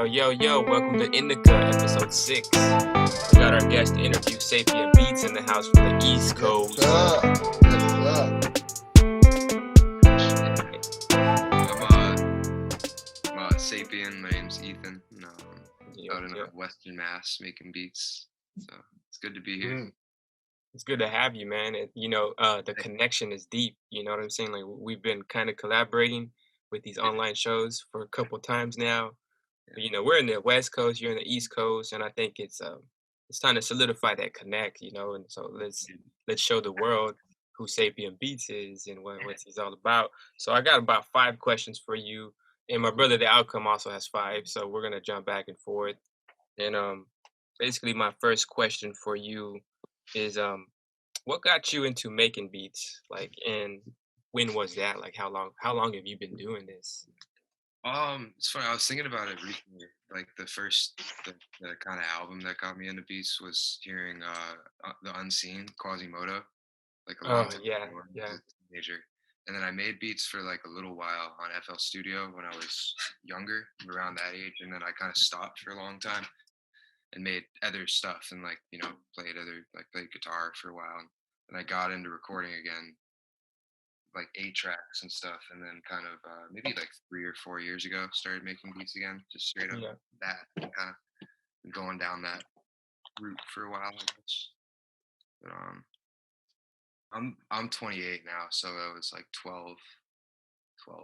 Yo, welcome to Indica, episode 6. We got our guest interview, Sapien Beats, in the house from the East Coast. I'm Sapien. My name's Ethan. Out in Western Mass making beats. So it's good to be here. It's good to have you, man. The connection is deep. You know what I'm saying? Like, we've been kind of collaborating with these online shows for a couple times now. But, we're in the West Coast, you're in the East Coast, and I think it's time to solidify that connect. And so let's show the world who Sapien Beats is and what he's all about. So I got about 5 questions for you, and my brother, the Outcome, also has 5. So we're gonna jump back and forth. And basically, my first question for you is what got you into making beats? Like, and when was that? Like, how long have you been doing this? It's funny. I was thinking about it recently. Like the kind of album that got me into beats was hearing the Unseen Quasimodo, like a long time ago when I was a teenager. And then I made beats for like a little while on FL Studio when I was younger, around that age. And then I kind of stopped for a long time and made other stuff and played guitar for a while. And I got into recording again, like 8 tracks and stuff, and then kind of maybe like 3 or 4 years ago started making beats again, just straight up that, and kind of going down that route for a while, I guess. But I'm 28 now, so that was like 12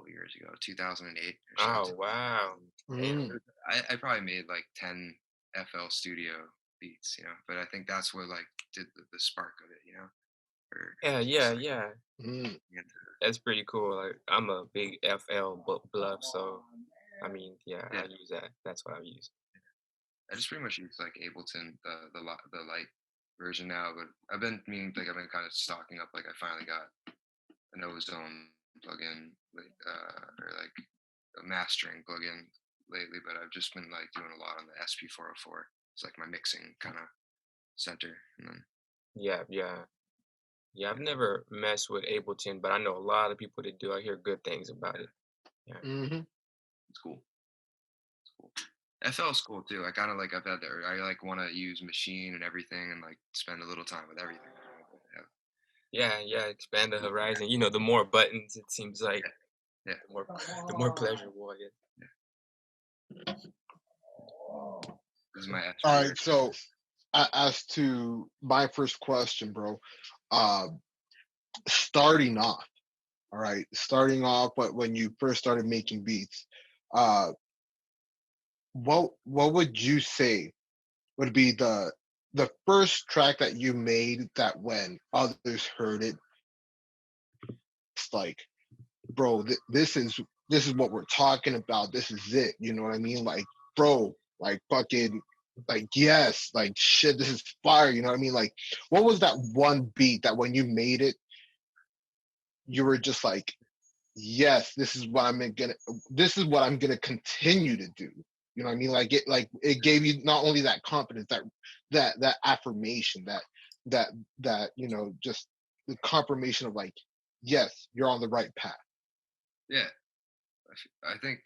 years ago, 2008 or so. Oh wow! I probably made like 10 FL Studio beats, but I think that's what like did the spark of it, Yeah. That's pretty cool. Like, I'm a big FL bluff, so I mean, I use that. That's what I use. I just pretty much use like Ableton, the light version now, but I've been kind of stocking up. Like I finally got an Ozone plugin, or like a mastering plugin lately, but I've just been like doing a lot on the SP404. It's like my mixing kind of center. And then, Yeah, I've never messed with Ableton, but I know a lot of people that do. I hear good things about it. Yeah. It's cool. FL is cool too. I kind of like I like want to use Machine and everything and like spend a little time with everything. Yeah, expand the horizon. The more buttons, it seems like the more pleasurable, I guess. This is my All right, so as to my first question, bro, starting off, but when you first started making beats, what would you say would be the first track that you made that when others heard it, it's like, bro, this is what we're talking about. This is it. You know what I mean? Like, bro, like fucking, like, yes, like shit, this is fire. You know what I mean? Like, what was that one beat that when you made it, you were just like, yes, this is what I'm gonna continue to do. You know what I mean? Like it gave you not only that confidence, that affirmation, that just the confirmation of like, yes, you're on the right path. Yeah, I think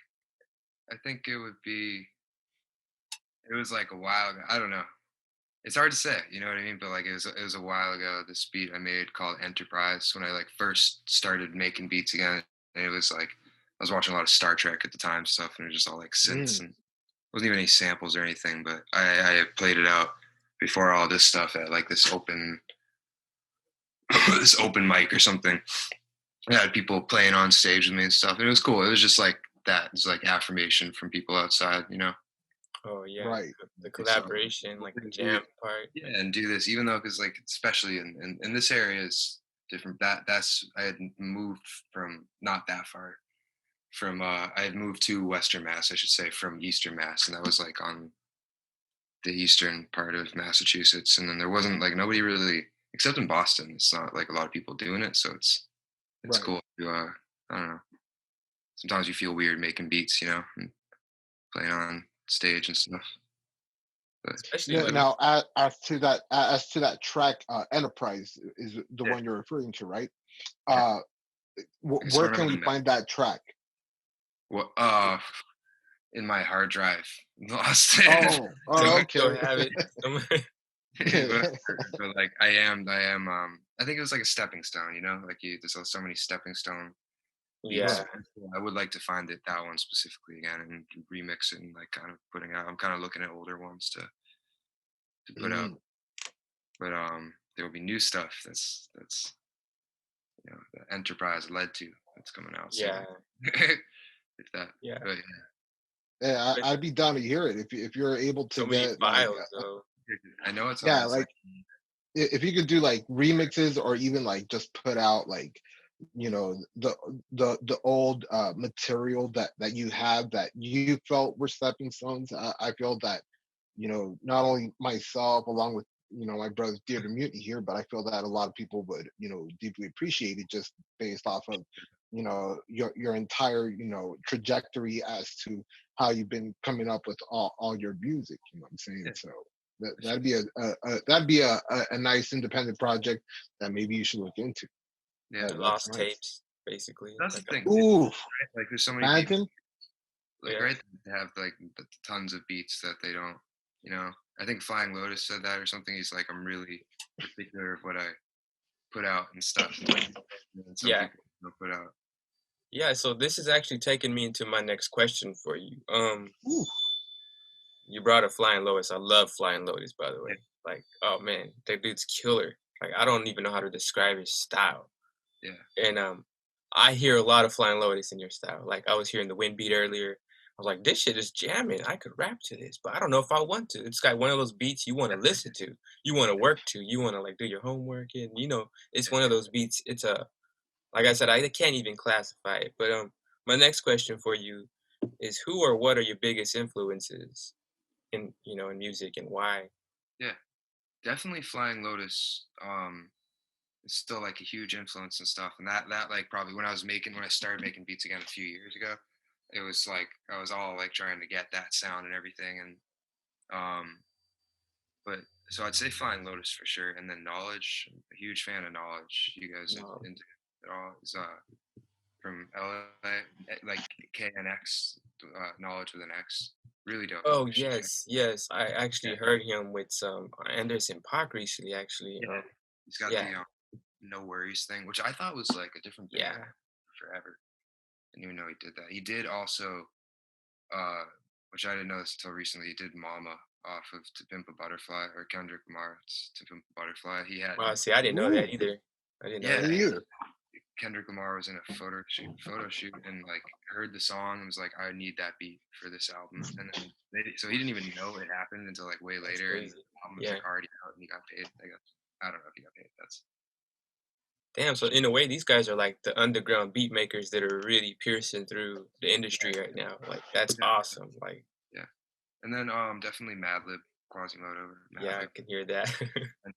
it was like a while ago. I don't know. It's hard to say, you know what I mean? But like it was a while ago. This beat I made called Enterprise when I like first started making beats again, and it was like I was watching a lot of Star Trek at the time stuff, and it was just all like synths and wasn't even any samples or anything. But I played it out before all this stuff at like this open mic or something. I had people playing on stage with me and stuff, and it was cool. It was just like that. It's like affirmation from people outside, Oh yeah, right. The collaboration, like the jam part. Yeah, and do this, even though because like especially in this area is different. That's I had moved from not that far from I had moved to Western Mass, I should say, from Eastern Mass, and that was like on the eastern part of Massachusetts. And then there wasn't like nobody really, except in Boston. It's not like a lot of people doing it, so it's Right. cool to I don't know. Sometimes you feel weird making beats, and playing on stage and stuff. But Especially now, as to that track, Enterprise is the one you're referring to, right? Where can we find that track? What in my hard drive. Lost it. Oh, So oh, you still okay. have it somewhere? But like I am I think it was like a stepping stone, like there's so many stepping stone beats. Yeah, Right. I would like to find that one specifically again and remix it and like kind of putting out. I'm kind of looking at older ones to put out, Mm, but there will be new stuff that's the enterprise led to that's coming out yeah, soon. If that, yeah. but yeah, But I'd be down to hear it if you're able to so many get like files though. I know yeah, it's like like if you could do like remixes or even like just put out like the old material that you have that you felt were stepping stones. I feel that not only myself along with my brother Dear to Mutiny here, but I feel that a lot of people would deeply appreciate it just based off of your entire trajectory as to how you've been coming up with all your music. You know what I'm saying? yeah, So for that'd sure. be that'd be a nice independent project that maybe you should look into. Yeah, The That's lost nice. tapes, basically, that's the like a thing too. Ooh, Right? Like there's so many people imagine. like yeah. right they have like tons of beats that they don't. You know, I think Flying Lotus said that or something. He's like, I'm really particular of what I put out and stuff. And some Yeah. people don't put out. Yeah, so this is actually taking me into my next question for you. Ooh, You brought up Flying Lotus. I love Flying Lotus, by the Yeah, way. Like, oh man, that dude's killer. Like, I don't even know how to describe his style. yeah, And I hear a lot of Flying Lotus in your style. Like, I was hearing the Wind Beat earlier. I was like, this shit is jamming. I could rap to this, but I don't know if I want to. It's like one of those beats you want to listen to, you want to work to, you want to like do your homework, and it's one of those beats. It's a like I said, I can't even classify it. But my next question for you is, who or what are your biggest influences in music, and why? yeah. Definitely Flying Lotus. Is still like a huge influence and stuff. And that like probably when I started making beats again a few years ago, it was like I was all like trying to get that sound and everything. And um, but so I'd say Flying Lotus for sure, and then Knowledge. I'm a huge fan of Knowledge. You guys No. into it all? Is from LA, like KNX, Knowledge with an X. Really dope. Oh You should check. yes, yes. I Yeah, actually heard him with some Anderson .Paak recently. Actually, yeah. He's got yeah, the No Worries thing, which I thought was like a different band yeah. forever. Didn't even know he did that. He did also, uh, which I didn't know this until recently. He did "Mama" off of "To Pimp a Butterfly" or Kendrick Lamar's "To Pimp a Butterfly." He had, Wow. See, I didn't know that ooh, either. I didn't know yeah, that. me either. Kendrick Lamar was in a photo shoot, and like heard the song and was like, "I need that beat for this album." And then so he didn't even know it happened until like way That's later, and crazy. the album was Yeah. like already out, and he got paid. I don't know if he got paid. That's Damn. So in a way, these guys are like the underground beat makers that are really piercing through the industry right now. Like that's yeah, awesome. Like, yeah. And then definitely Madlib, Quasimodo, yeah, I Madlib. can hear that.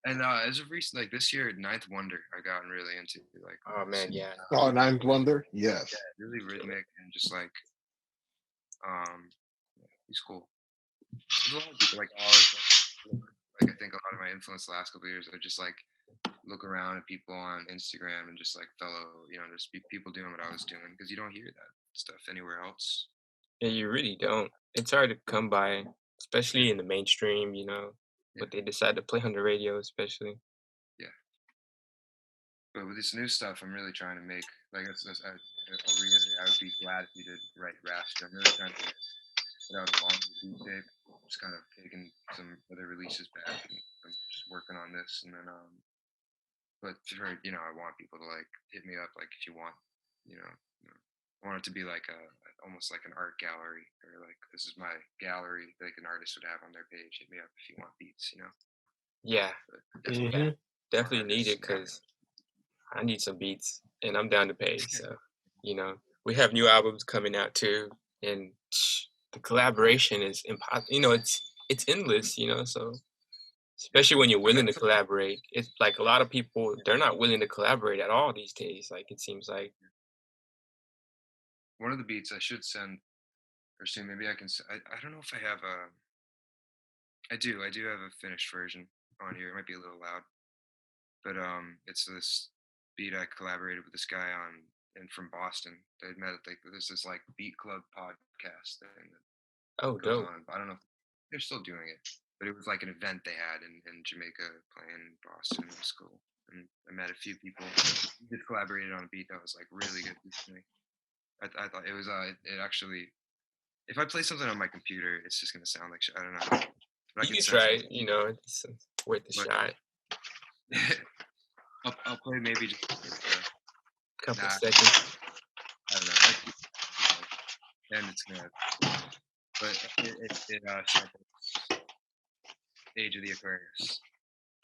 And as of recent, like this year, Ninth Wonder, I gotten really into like Oh man, yeah. Oh, Ninth Wonder. Yes. yeah, really Killer. rhythmic and just like yeah, he's cool. There's a lot of people like always like I think a lot of my influence the last couple of years are just like look around at people on Instagram and just like fellow, just people doing what I was doing because you don't hear that stuff anywhere else. Yeah, you really don't. It's hard to come by, Yeah, especially in the mainstream, yeah, what they decide to play on the radio, especially. yeah. But with this new stuff, I'm really trying to make like I'll reiterate, I would be glad if you did write raster. I'm really trying to put out a longer beat tape. Just kind of taking some other releases back and I'm just working on this and then but for I want people to like hit me up like if you want, I want it to be like a almost like an art gallery or like this is my gallery like an artist would have on their page. Hit me up if you want beats. Yeah, But definitely yeah, Hmm. more definitely need artists. it because I need some beats and I'm down to pay. So, we have new albums coming out too, and the collaboration is impossible. It's endless. So Yeah. especially when you're And willing to that's collaborate, it's like a lot of people they're not willing to collaborate at all these days. Like it seems like. one of the beats I should send or soon. Maybe I can. I don't know if I have a. I do. I do have a finished version on here. It might be a little loud, but it's this beat I collaborated with this guy on and from Boston. They met at like there's this like beat club podcast thing Oh, goes dope. on. I don't know if they're still doing it, but it was like an event they had in Jamaica playing in Boston. It was cool. And I met a few people. We just collaborated on a beat that was like really good recently. I thought it was it actually if I play something on my computer, it's just gonna sound like shit. I don't know. But I You can can send try you it, it's worth a but shot. I'll play maybe just Couple nah, seconds. I don't know. Then it's gonna but samples Age of the Aquarius.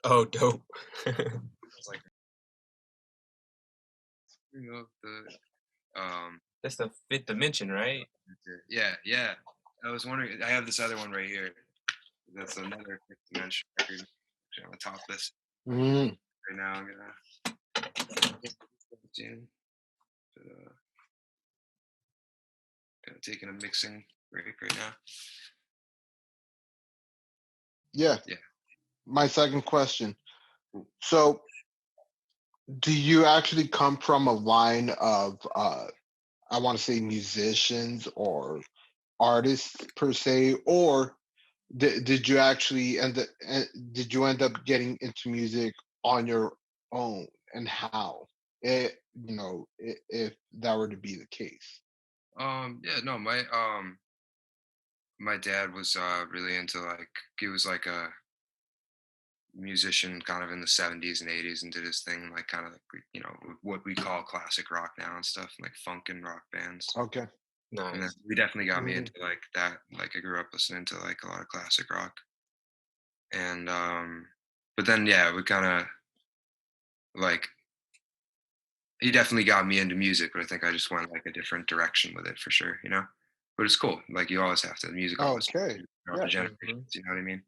Oh, dope. It's like the That's the fifth dimension, right? yeah. I was wondering. I have this other one right here. That's another fifth dimension record. Actually, I'm gonna top this Mm. right now. I'm gonna kind of taking a mixing break right now. Yeah. Yeah. My second question. So, do you actually come from a line of, I want to say musicians or artists per se, or did you actually did you end up getting into music on your own, and how? If that were to be the case. Yeah. No. My dad was really into like he was like a musician kind of in the 70s and 80s and did his thing like kind of like what we call classic rock now and stuff like funk and rock bands. Okay. And then Nice. we definitely got me Mhm. into like that. Like I grew up listening to like a lot of classic rock. And but then yeah, we kind of like he definitely got me into music, but I think I just went like a different direction with it for sure. But it's cool. Like you always have to music always Okay. throughout the Yeah. generations, Mhm. you know what I mean?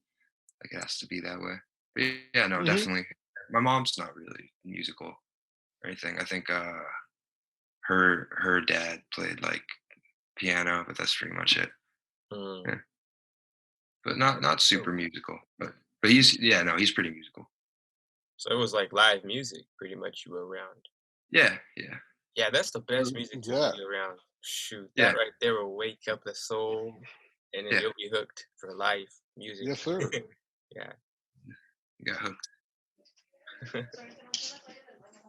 Like it has to be that way. But yeah, no, Hmm. definitely. My mom's not really musical or anything. I think her dad played like piano, but that's pretty much it. Mm. Yeah. But not Dope. super musical. But he's pretty musical. So it was like live music, pretty much you were around. Yeah, yeah. Yeah, that's the best music to Yeah. be around. Shoot, that Yeah, right there will wake up the soul, and then yeah. you'll be hooked for life. Music. Yes, sir. Yeah. You got hooked.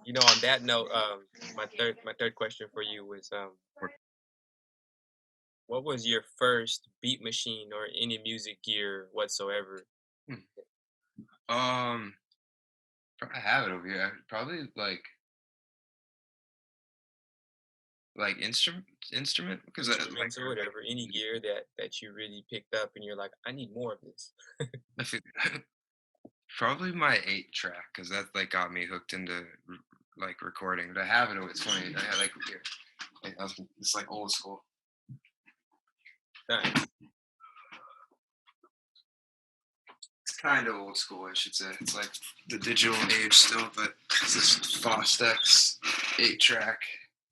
On that note, my third question for you was, what was your first beat machine or any music gear whatsoever? Hmm. Um, I have it over here. Probably like instrument because Instrumental, whatever, any gear that you really picked up and you're like, I need more of this. I feel probably my 8 track because that like got me hooked into like recording. But I have it. It's funny. I like here. It's like old school. Nice. It's kind of old school, I should say. It's like the digital age still, but it's this Fostex 8 track.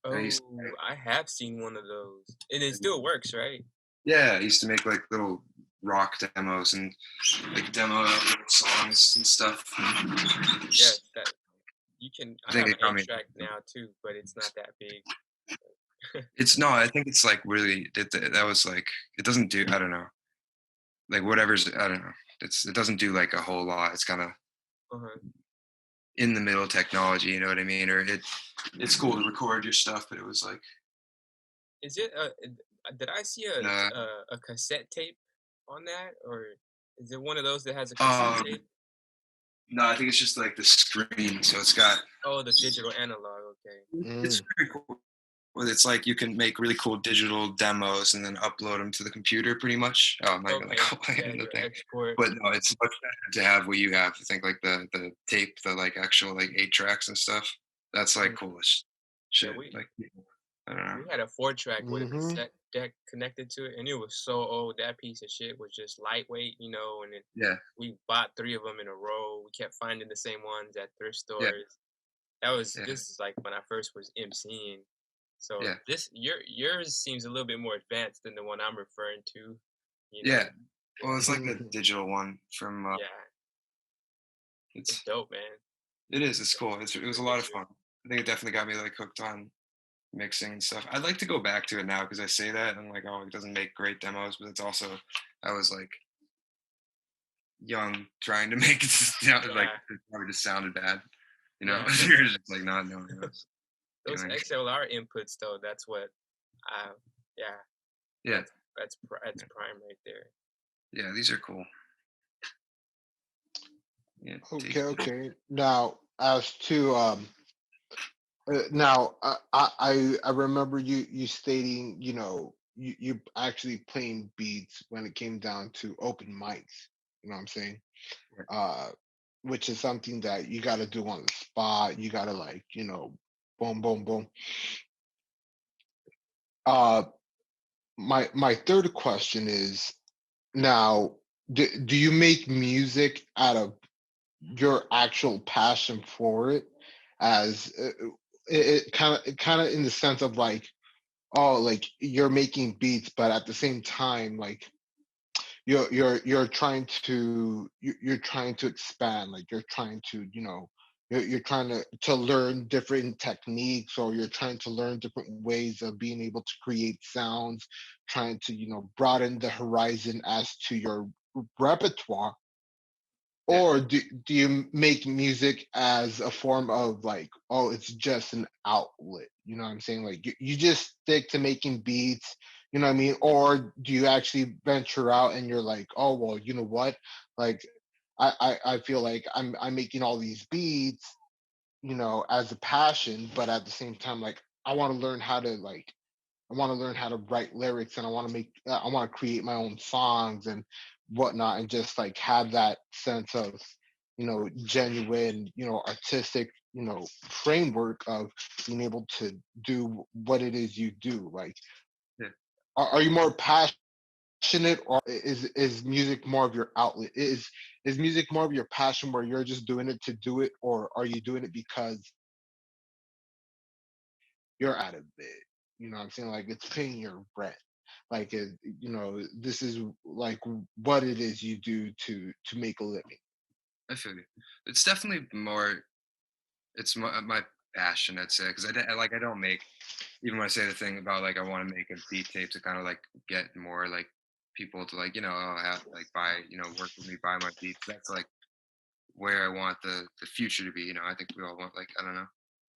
I used Oh, I have seen one of those, and it still works, right? yeah, I used to make like little rock demos and like demo out little songs and stuff. Yes, that you can. I I think have an it got eight me. track now too, but it's not that big. It's no, I think it's like really that was like it doesn't do. I don't know, like whatever's. I don't know. It doesn't do like a whole lot. It's kind of Uh-huh. in the middle technology. You know what I mean? Or it's cool to record your stuff, but it was like Is it? Did I see uh, a cassette tape on that, or is it one of those that has a cassette um tape? no, I think it's just like the screen. So it's got Oh, the digital analog. Okay. it's Mm. pretty cool. Well, it's like you can make really cool digital demos and then upload them to the computer pretty much. Oh, I'm not even like Okay. Yeah, playing the your thing. export. But no, it's much better to have what you have. I think like the tape, the like actual like 8 tracks and stuff. That's like Mm. cool as Yeah, shit. we Like I don't know. we had a 4 track with a Hmm. cassette deck connected to it, and it was so old. That piece of shit was just lightweight, and then Yeah, we bought 3 of them in a row. We kept finding the same ones at thrift yeah, stores. yeah, This is like when I first was MCing. So yeah, yours seems a little bit more advanced than the one I'm referring to. You know, yeah. Well, it's like the digital one from. yeah, it's It's dope, man. it is. It's cool. It was The a lot of picture. fun. I think it definitely got me like hooked on mixing and stuff. I'd like to go back to it now because I say that and I'm like, oh, it doesn't make great demos, but it's also I was like young trying to make it sound like Yeah, it probably just sounded bad, you know. yeah. You're just like not knowing what I was Those doing. XLR inputs though, that's what yeah, Yeah, that's yeah, prime right there. yeah. These are cool. Yeah, Okay, tasty. okay. Now, as to now, I remember you stating, you actually playing beats when it came down to open mics. You know what I'm saying? Yeah, Uh, which is something that you got to do on the spot. You got to like, boom, boom, boom. Uh, my third question is now, do you make music out of your actual passion for it, as it kind of in the sense of like, oh, like you're making beats, but at the same time, like you're trying to you're trying to expand, like you're trying to, you're trying to learn different techniques, or you're trying to learn different ways of being able to create sounds, trying to, broaden the horizon as to your repertoire, yeah, or do you make music as a form of like, oh, it's just an outlet? You know what I'm saying? Like you just stick to making beats, you know what I mean? Or do you actually venture out and you're like, oh well, you know what? Like I feel like I'm making all these beats, as a passion, but at the same time, like I want to learn how to like I want to learn how to write lyrics, and I want to create my own songs and whatnot, and just like have that sense of, genuine, artistic, framework of being able to do what it is you do. Like, yeah. are you more passionate, or is music more of your outlet? Is music more of your passion where you're just doing it to do it, or are you doing it because you're out of it? You know what I'm saying? Like it's paying your rent. Like this is like what it is you do to make a living. I feel you. It's definitely more. It's my passion, I'd say, because like I don't make even when I say the thing about like I want to make a beat tape to kind of like get more like people to like have like buy work with me, buy my beats. That's like where I want the future to be. I think we all want like I don't know.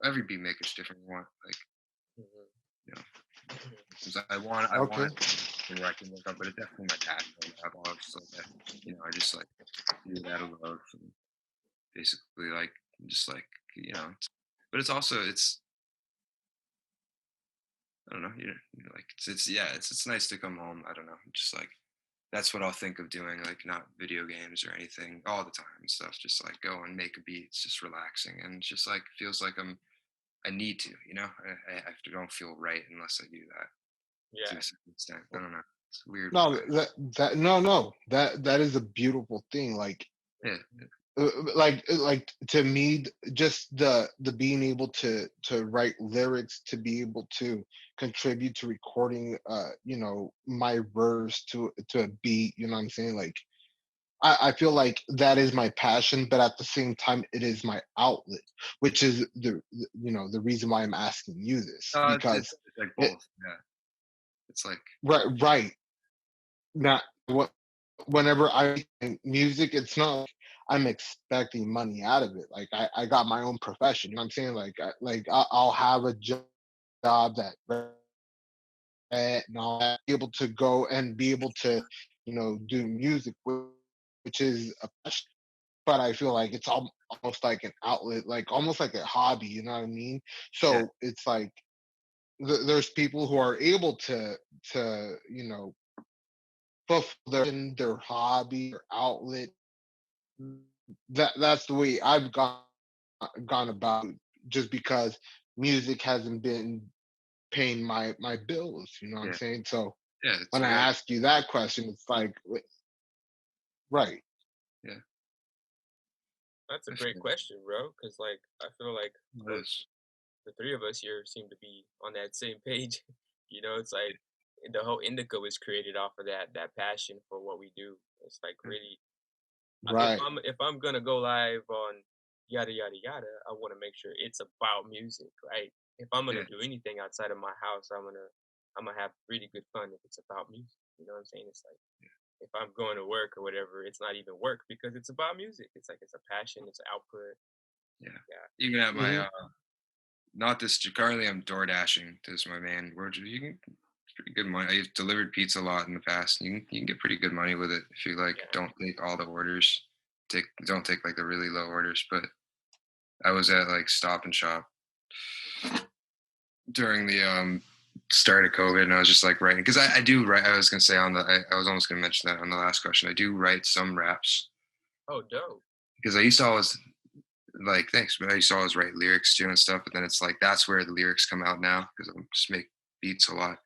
Every beat maker's different. We want like Mhm. you know. 'Cause I want Okay. it where I can work up, but it's definitely my passion. I've always like I just like do it out of love and basically like just like but it's also it's I don't know like it's yeah it's nice to come home. I don't know just like that's what I'll think of doing, like not video games or anything all the time and stuff. Just like go and make a beat. It's just relaxing and it's just like feels like I need to, I don't feel right unless I do that to Yeah, a certain extent. I don't know. It's weird No, why. that no, that is a beautiful thing. Yeah, Like to me, just the being able to write lyrics, to be able to contribute to recording, my verse to a beat. You know what I'm saying? Like I feel like that is my passion, but at the same time, it is my outlet, which is the reason why I'm asking you this, because it's like it both. Yeah, it's like right now what whenever I make music, it's not like I'm expecting money out of it. Like I got my own profession. You know what I'm saying? I'll have a job that and I'll be able to go and be able to, do music, which is a passion. But I feel like it's almost like an outlet, like almost like a hobby. You know what I mean? yeah, So it's like there's people who are able to fulfill their hobby, their outlet. That's the way I've gone about it, just because music hasn't been paying my bills. You know what I'm yeah, saying? So yeah. It's when I very ask you that question, it's like, right, yeah. that's a I great feel question, bro. Because like I feel like it is. the three of us here seem to be on that same page. It's like the whole Indica was created off of that passion for what we do. It's like Yeah, really, if right, I'm gonna go live on yada yada yada, I want to make sure it's about music, right? if I'm Yeah, gonna do anything outside of my house, I'm gonna have really good fun if it's about music. You know what I'm saying? It's like if I'm going to work or whatever, it's not even work because it's about music. It's like it's a passion, it's an output. yeah. Yeah. Even at my Hmm. not this currently I'm door dashing. This is my man. You can it's pretty good money. I've delivered pizza a lot in the past. You can get pretty good money with it if you like Yeah. don't take all the orders. Don't take like the really low orders. But I was at like Stop and Shop during the start of COVID, and I was just like writing because I do write. I was gonna say I was almost gonna mention that on the last question. I do write some raps Oh, dope. because I used to always like thanks, but I used to always write lyrics too and stuff. But then it's like that's where the lyrics come out now because I just make beats a lot.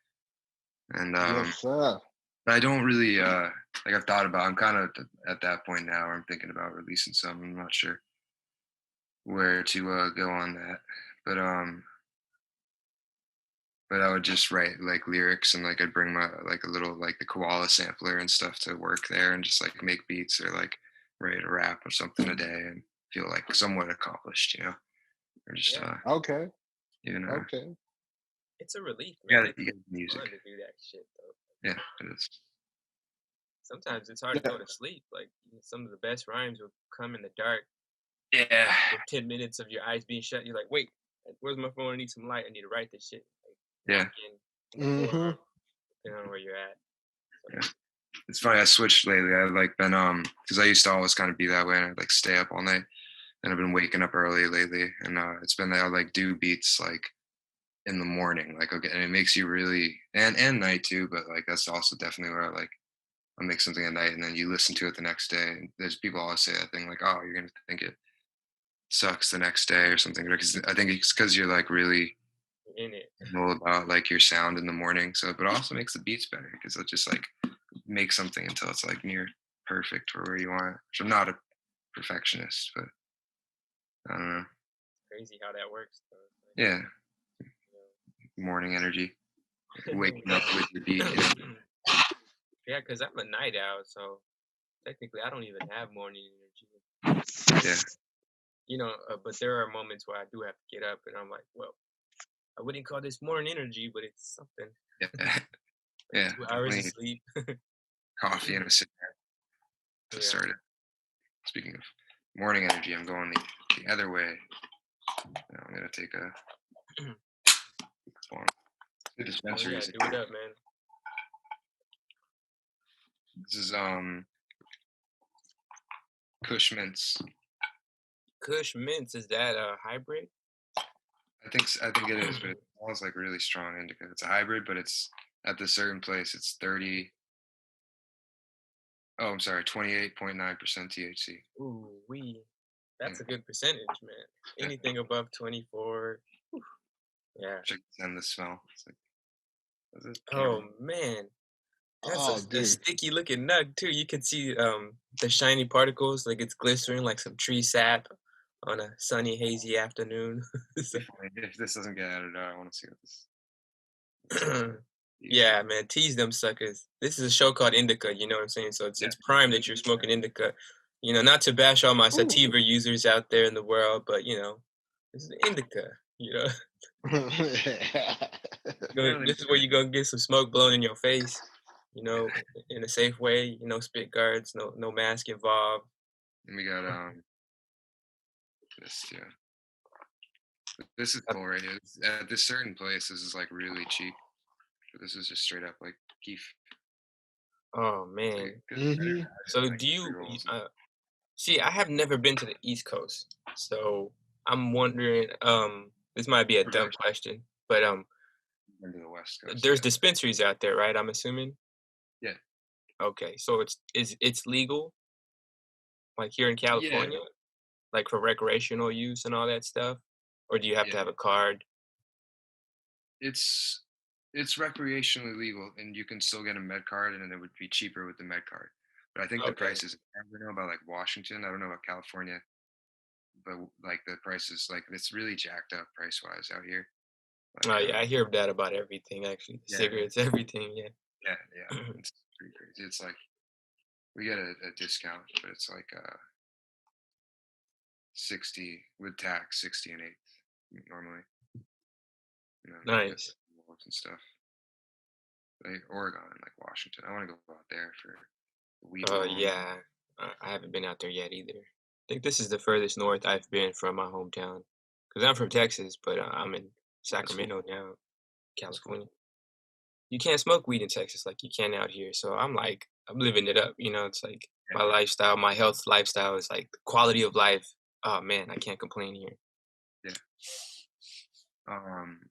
And Yes, sir. but I don't really like I've thought about. I'm kind of at that point now where I'm thinking about releasing some. I'm not sure where to go on that, but um, but I would just write like lyrics and like I'd bring my like a little like the koala sampler and stuff to work there and just like make beats or like write a rap or something a day and feel like somewhat accomplished, or just Yeah. Okay. even Okay. It's a relief, man. you It's got music. fun to do that shit though. Yeah, it is. Sometimes it's hard to Yeah. go to sleep. Like some of the best rhymes will come in the dark Yeah, with 10 minutes of your eyes being shut. You're like, wait, where's my phone? I need some light. I need to write this shit. Like yeah, lock in the Hmm. boardroom, depending on where you're at. So, yeah. It's funny. I switched lately. I've like been because I used to always kind of be that way and I'd like stay up all night. And I've been waking up early lately, and it's been that I like do beats like in the morning, like okay, and it makes you really and night too. But like that's also definitely where I make something at night, and then you listen to it the next day. And there's people always say that thing like, oh, you're gonna think it sucks the next day or something. Because I think it's because you're like really in it. know about like your sound in the morning. So, but it also makes the beats better because it'll just like make something until it's like near perfect for where you want it. Which I'm not a perfectionist, but I don't know. Crazy how that works. Though. Yeah, It's morning energy, like, waking up with the beat. yeah, because I'm a night owl, so technically I don't even have morning energy. Yeah, But there are moments where I do have to get up, and I'm like, well, I wouldn't call this morning energy, but it's something. yeah, Like yeah. 2 hours Definitely of sleep. coffee and a cigarette to Yeah. start it. Speaking of morning energy, I'm going the other way. Now I'm gonna take a one. The Oh yeah, dispensaries. do it up, man. This is Kush Mints. Kush Mints, is that a hybrid? I think it is, but it smells like really strong indica. It's a hybrid, but it's at the certain place. It's 30. Oh, I'm sorry, 28.9% THC. Ooh, wee. Yeah, That's a good percentage, man. Anything above 24. Yeah. check and the smell. It's like, is it Oh camera? man. That's Oh, a dude. sticky looking nug too. You can see the shiny particles like it's glycerin like some tree sap on a sunny, hazy afternoon. So- If this doesn't get added out, I want to see what this is. yeah, THC. man, tease them suckers. This is a show called Indica, you know what I'm saying? So it's Yeah. it's prime that you're smoking Indica. Not to bash all my Ooh. sativa users out there in the world, but this is Indica. Apparently, This is where you're gonna get some smoke blown in your face, in a safe way, spit guards, no mask involved. and we got this yeah. This is cool right here. At this certain place, this is like really cheap. But this is just straight up like keef. Oh It's like man. a good Hmm. So like do you pre-rolls. see, I have never been to the East Coast. So I'm wondering, this might be a We're dumb back question, but into the West Coast. there's Yeah. dispensaries out there, right? I'm assuming. Yeah. Okay, so it's legal, like here in Yeah. California, like for recreational use and all that stuff, or do you have Yeah. to have a card? It's recreationally legal, and you can still get a med card, and it would be cheaper with the med card. But I think the Okay. prices. I don't know about like Washington. I don't know about California, but like the prices, like it's really jacked up price wise out here. Like Oh yeah, I hear that about everything actually. yeah, Cigarettes, everything, yeah. yeah, it's pretty crazy. It's like we get a discount, but it's like 60 with tax, 60 and 8 normally. Like Nice. and stuff. Like Oregon and like Washington. I want to go out there for weed Oh, alone. yeah. I haven't been out there yet either. I think this is the furthest north I've been from my hometown. Because I'm from Texas, but I'm in That's cool. Sacramento now, That's cool. California. You can't smoke weed in Texas like you can out here. So I'm living it up. It's like Yeah. my lifestyle, my health lifestyle is like the quality of life. Oh man, I can't complain here. Yeah.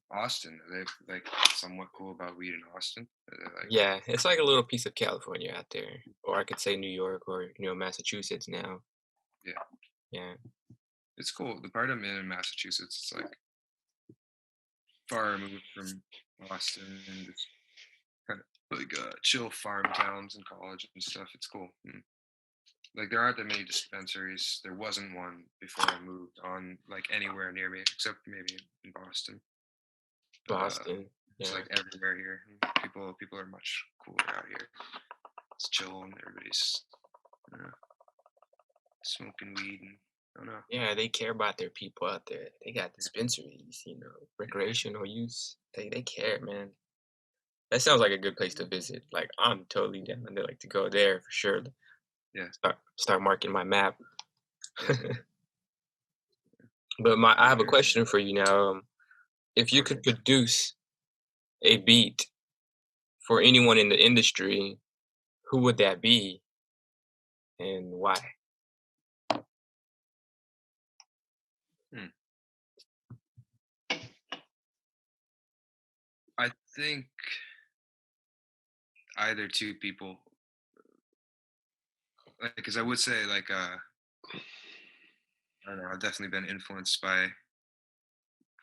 Austin, are they like somewhat cool about weed in Austin? Are they like, Yeah, it's like a little piece of California out there, or I could say New York or Massachusetts now. yeah, Yeah, it's cool. The part I'm in Massachusetts, it's like far removed from Austin and just kind of like chill farm towns and college and stuff. It's cool. Like there aren't that many dispensaries. There wasn't one before I moved on like anywhere near me, except maybe in Boston. But Boston. it's Yeah, like everywhere here. People are much cooler out here. It's chill and everybody's uh, smoking weed and I don't know. yeah, they care about their people out there. They got Yeah, dispensaries, recreational use. They care, man. That sounds like a good place to visit. Like I'm totally down to like to go there for sure. yeah, Start marking my map. yeah. But I have a Where, question for you now. If you sure. could produce a beat for anyone in the industry, who would that be and why? Hmm. I think either two people, like, because I would say like I don't know. I've definitely been influenced by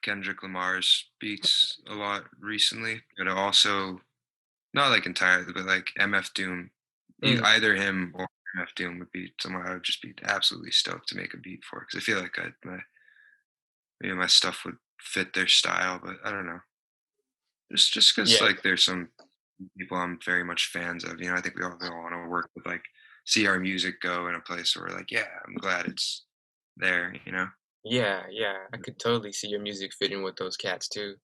Kendrick Lamar's beats a lot recently, but also not like entirely, but like MF Doom. Mm, Either him or MF Doom would be someone I would just be absolutely stoked to make a beat for because I feel like my stuff would fit their style, but I don't know. Just because yeah, like there's some people I'm very much fans of. I think we all want to work with like see our music go in a place where we're like, yeah, I'm glad it's there. yeah. I could totally see your music fitting with those cats too.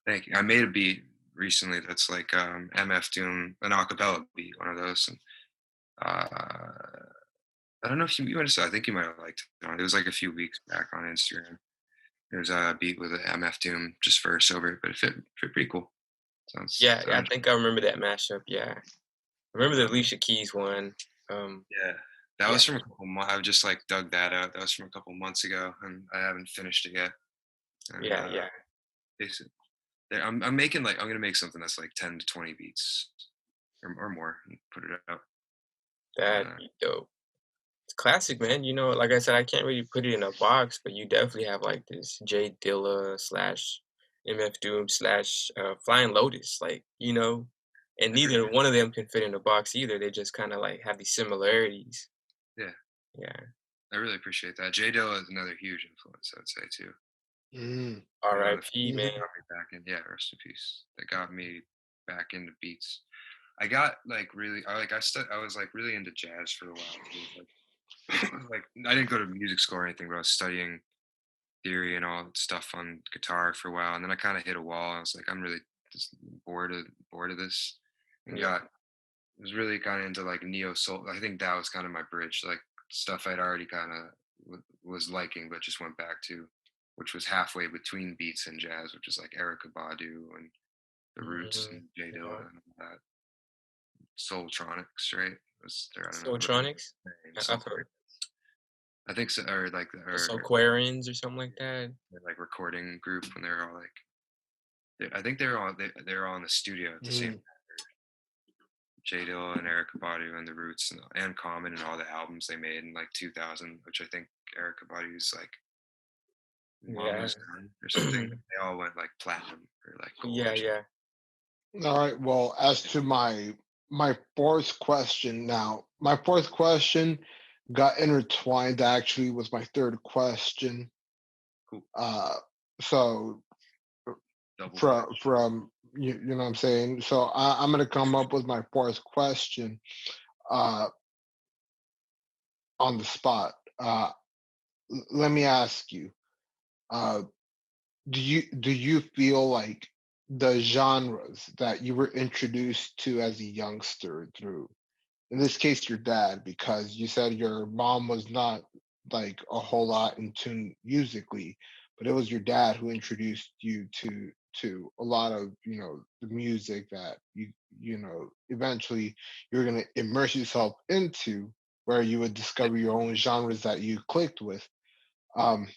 Thank you. I made a beat recently that's like MF Doom, an acapella beat, one of those. And I don't know if you might have saw. I think you might have liked it. It was like a few weeks back on Instagram. It was a beat with an MF Doom just verse over it, but it fit pretty cool. Yeah, I Sounds think I remember that mashup. Yeah, I remember the Alicia Keys one. yeah. That Yeah, was from a couple months. I've just like dug that out. That was from a couple months ago, and I haven't finished it yet. And yeah. basically, I'm making like I'm gonna make something that's like 10 to 20 beats or more and put it out. That'd Uh, be dope. It's classic, man. Like I said, I can't really put it in a box, but you definitely have like this Jay Dilla slash MF Doom slash Flying Lotus, and I neither appreciate one of them can fit in a box either. They just kind of like have these similarities. Yeah, Yeah. I really appreciate that. J Dilla is another huge influence, I'd say too. Mm. One of the R.I.P. that Man. Mhm. got me back in. Yeah, rest in peace. That got me back into beats. I got like really, I was like really into jazz for a while too. Like I didn't go to music school or anything, but I was studying theory and all that stuff on guitar for a while, and then I kind of hit a wall. I was like, I'm really just bored of this, and Yeah. was really kind of into like neo soul. I think that was kind of my bridge, like stuff I'd already kind of was liking, but just went back to, which was halfway between beats and jazz, which is like Erica Badu and the Roots Mhm. and Jay Dilla Yeah. and all that. Soultronics, right? I don't know. Soultronics. I've Soulquarians. heard I think so, or like the or Soulquarians or something like that. like recording group when they were all like I think they were all in the studio at the same Mm. time. Jay Dilla and Erica Badu and the Roots and Common and all the albums they made in like 2000, which I think Erica Badu's like mom Yeah. was done or something. They all went like platinum or like gold Yeah, or something. yeah. All right. Well, as to my fourth question now, my fourth question got intertwined actually with my third question. Cool. Uh, so Double dutch. from you know what I'm saying. So I'm gonna come up with my fourth question uh, on the spot. Let me ask you: uh, do you feel like the genres that you were introduced to as a youngster through, in this case, your dad, because you said your mom was not like a whole lot in tune musically, but it was your dad who introduced you to a lot of the music that eventually you're gonna immerse yourself into, where you would discover your own genres that you clicked with. Um,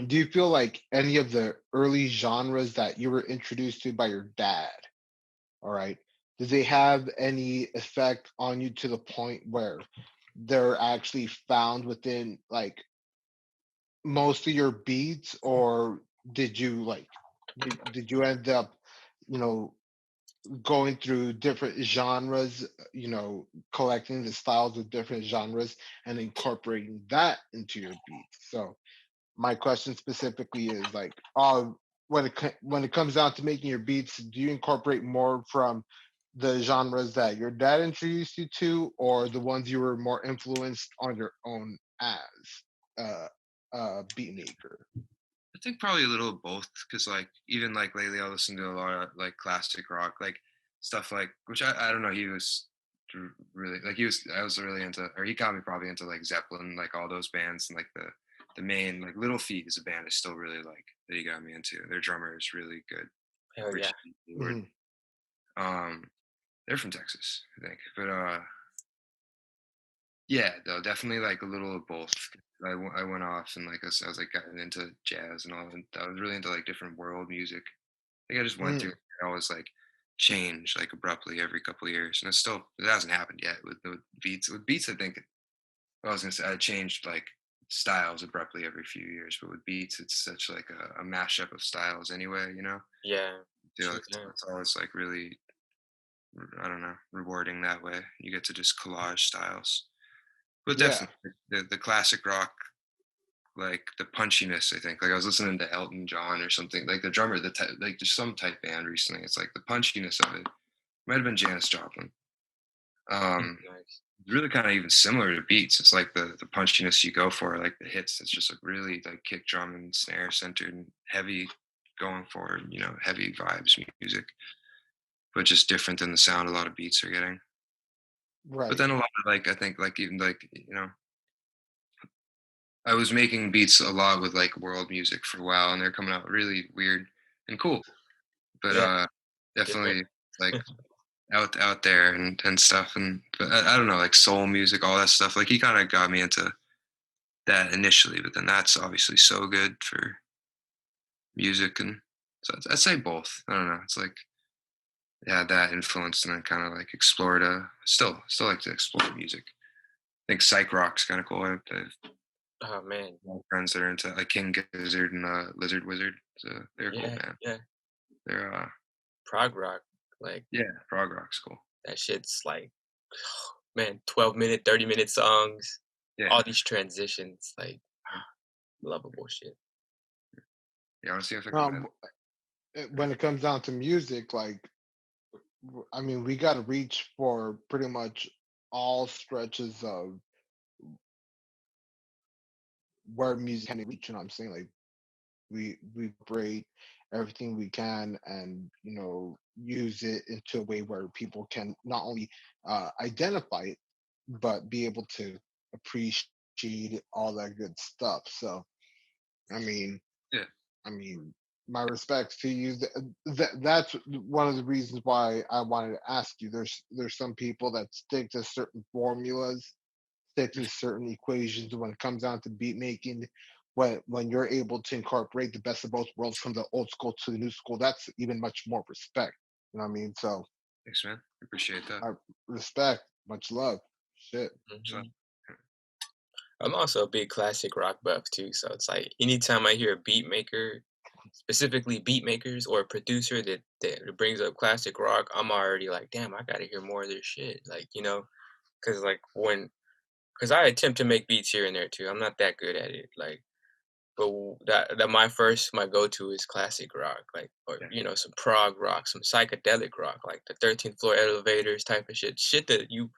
do you feel like any of the early genres that you were introduced to by your dad, all right, did they have any effect on you to the point where they're actually found within like most of your beats, or did you like did you end up, you know, going through different genres, collecting the styles of different genres and incorporating that into your beats? So my question specifically is like, when it comes down to making your beats, do you incorporate more from the genres that your dad introduced you to, or the ones you were more influenced on your own as uh, beat maker? I think probably a little of both, because like even like lately I listen to a lot of like classic rock, like stuff like, which I don't know, he was really like, I was really into, or he got me probably into like Zeppelin, like all those bands, and like the main like Little Feat is a band I still really like that he got me into. Their drummer is really good, Hell yeah. Richie Hayward. Mhm. Um, they're from Texas, I think, but yeah, though definitely like a little of both. I went off and like I was like getting into jazz and all, and I was really into like different world music. I think I just went through. Mm. I always like change like abruptly every couple of years, and it hasn't happened yet with the beats. With beats, I think I was gonna say I changed like styles abruptly every few years, but with beats, it's such like a mashup of styles anyway. Yeah. I feel True like that. it's always like really, I don't know, rewarding that way. You get to just collage styles. But Yeah. definitely the classic rock, like the punchiness, I think. Like I was listening to Elton John or something, like the drummer, like just some type band recently. It's like the punchiness of it. Might have been Janis Joplin. Um, Nice. really kind of even similar to beats. It's like the punchiness you go for, like the hits. It's just like really like kick drum and snare centered and heavy, going for heavy vibes music, but just different than the sound a lot of beats are getting. But Right. then a lot of like, I think like even like I was making beats a lot with like world music for a while, and they're coming out really weird and cool. But Yeah. Different. definitely like out there and stuff. And but I don't know, like soul music, all that stuff. Like he kind of got me into that initially, but then that's obviously so good for music, and so I'd say both. I don't know. It's like yeah, that influence, and then kind of like explored. Still like to explore music. I think psych rock's kind of cool. I Oh man. have friends that are into like King Gizzard and Lizard Wizard. So they're a cool Yeah. band. Yeah. They're Prog rock. Like yeah, prog rock's cool. that shit's like, man, 12-minute, 30-minute songs, Yeah, all these transitions, like lovable shit. yeah. I want to see if I can. Um, when it comes down to music, like, I mean, we got to reach for pretty much all stretches of where music can reach. You know what I'm saying? Like, we break everything we can, and use it into a way where people can not only identify it, but be able to appreciate all that good stuff. So I mean, Yeah, I mean, my respects to you. That's one of the reasons why I wanted to ask you. There's some people that stick to certain formulas, stick to certain equations when it comes down to beat making. When you're able to incorporate the best of both worlds from the old school to the new school, that's even much more respect. You know what I mean? So thanks, man. Appreciate that. I respect, much love. Shit. So Hmm. I'm also a big classic rock buff too, so it's like anytime I hear a beat maker, specifically beat makers or a producer that brings up classic rock, I'm already like, damn, I gotta hear more of their shit. Like, because like because I attempt to make beats here and there too. I'm not that good at it. Like, but that my go-to is classic rock, like, or yeah, some prog rock, some psychedelic rock, like the 13th Floor Elevators type of shit that you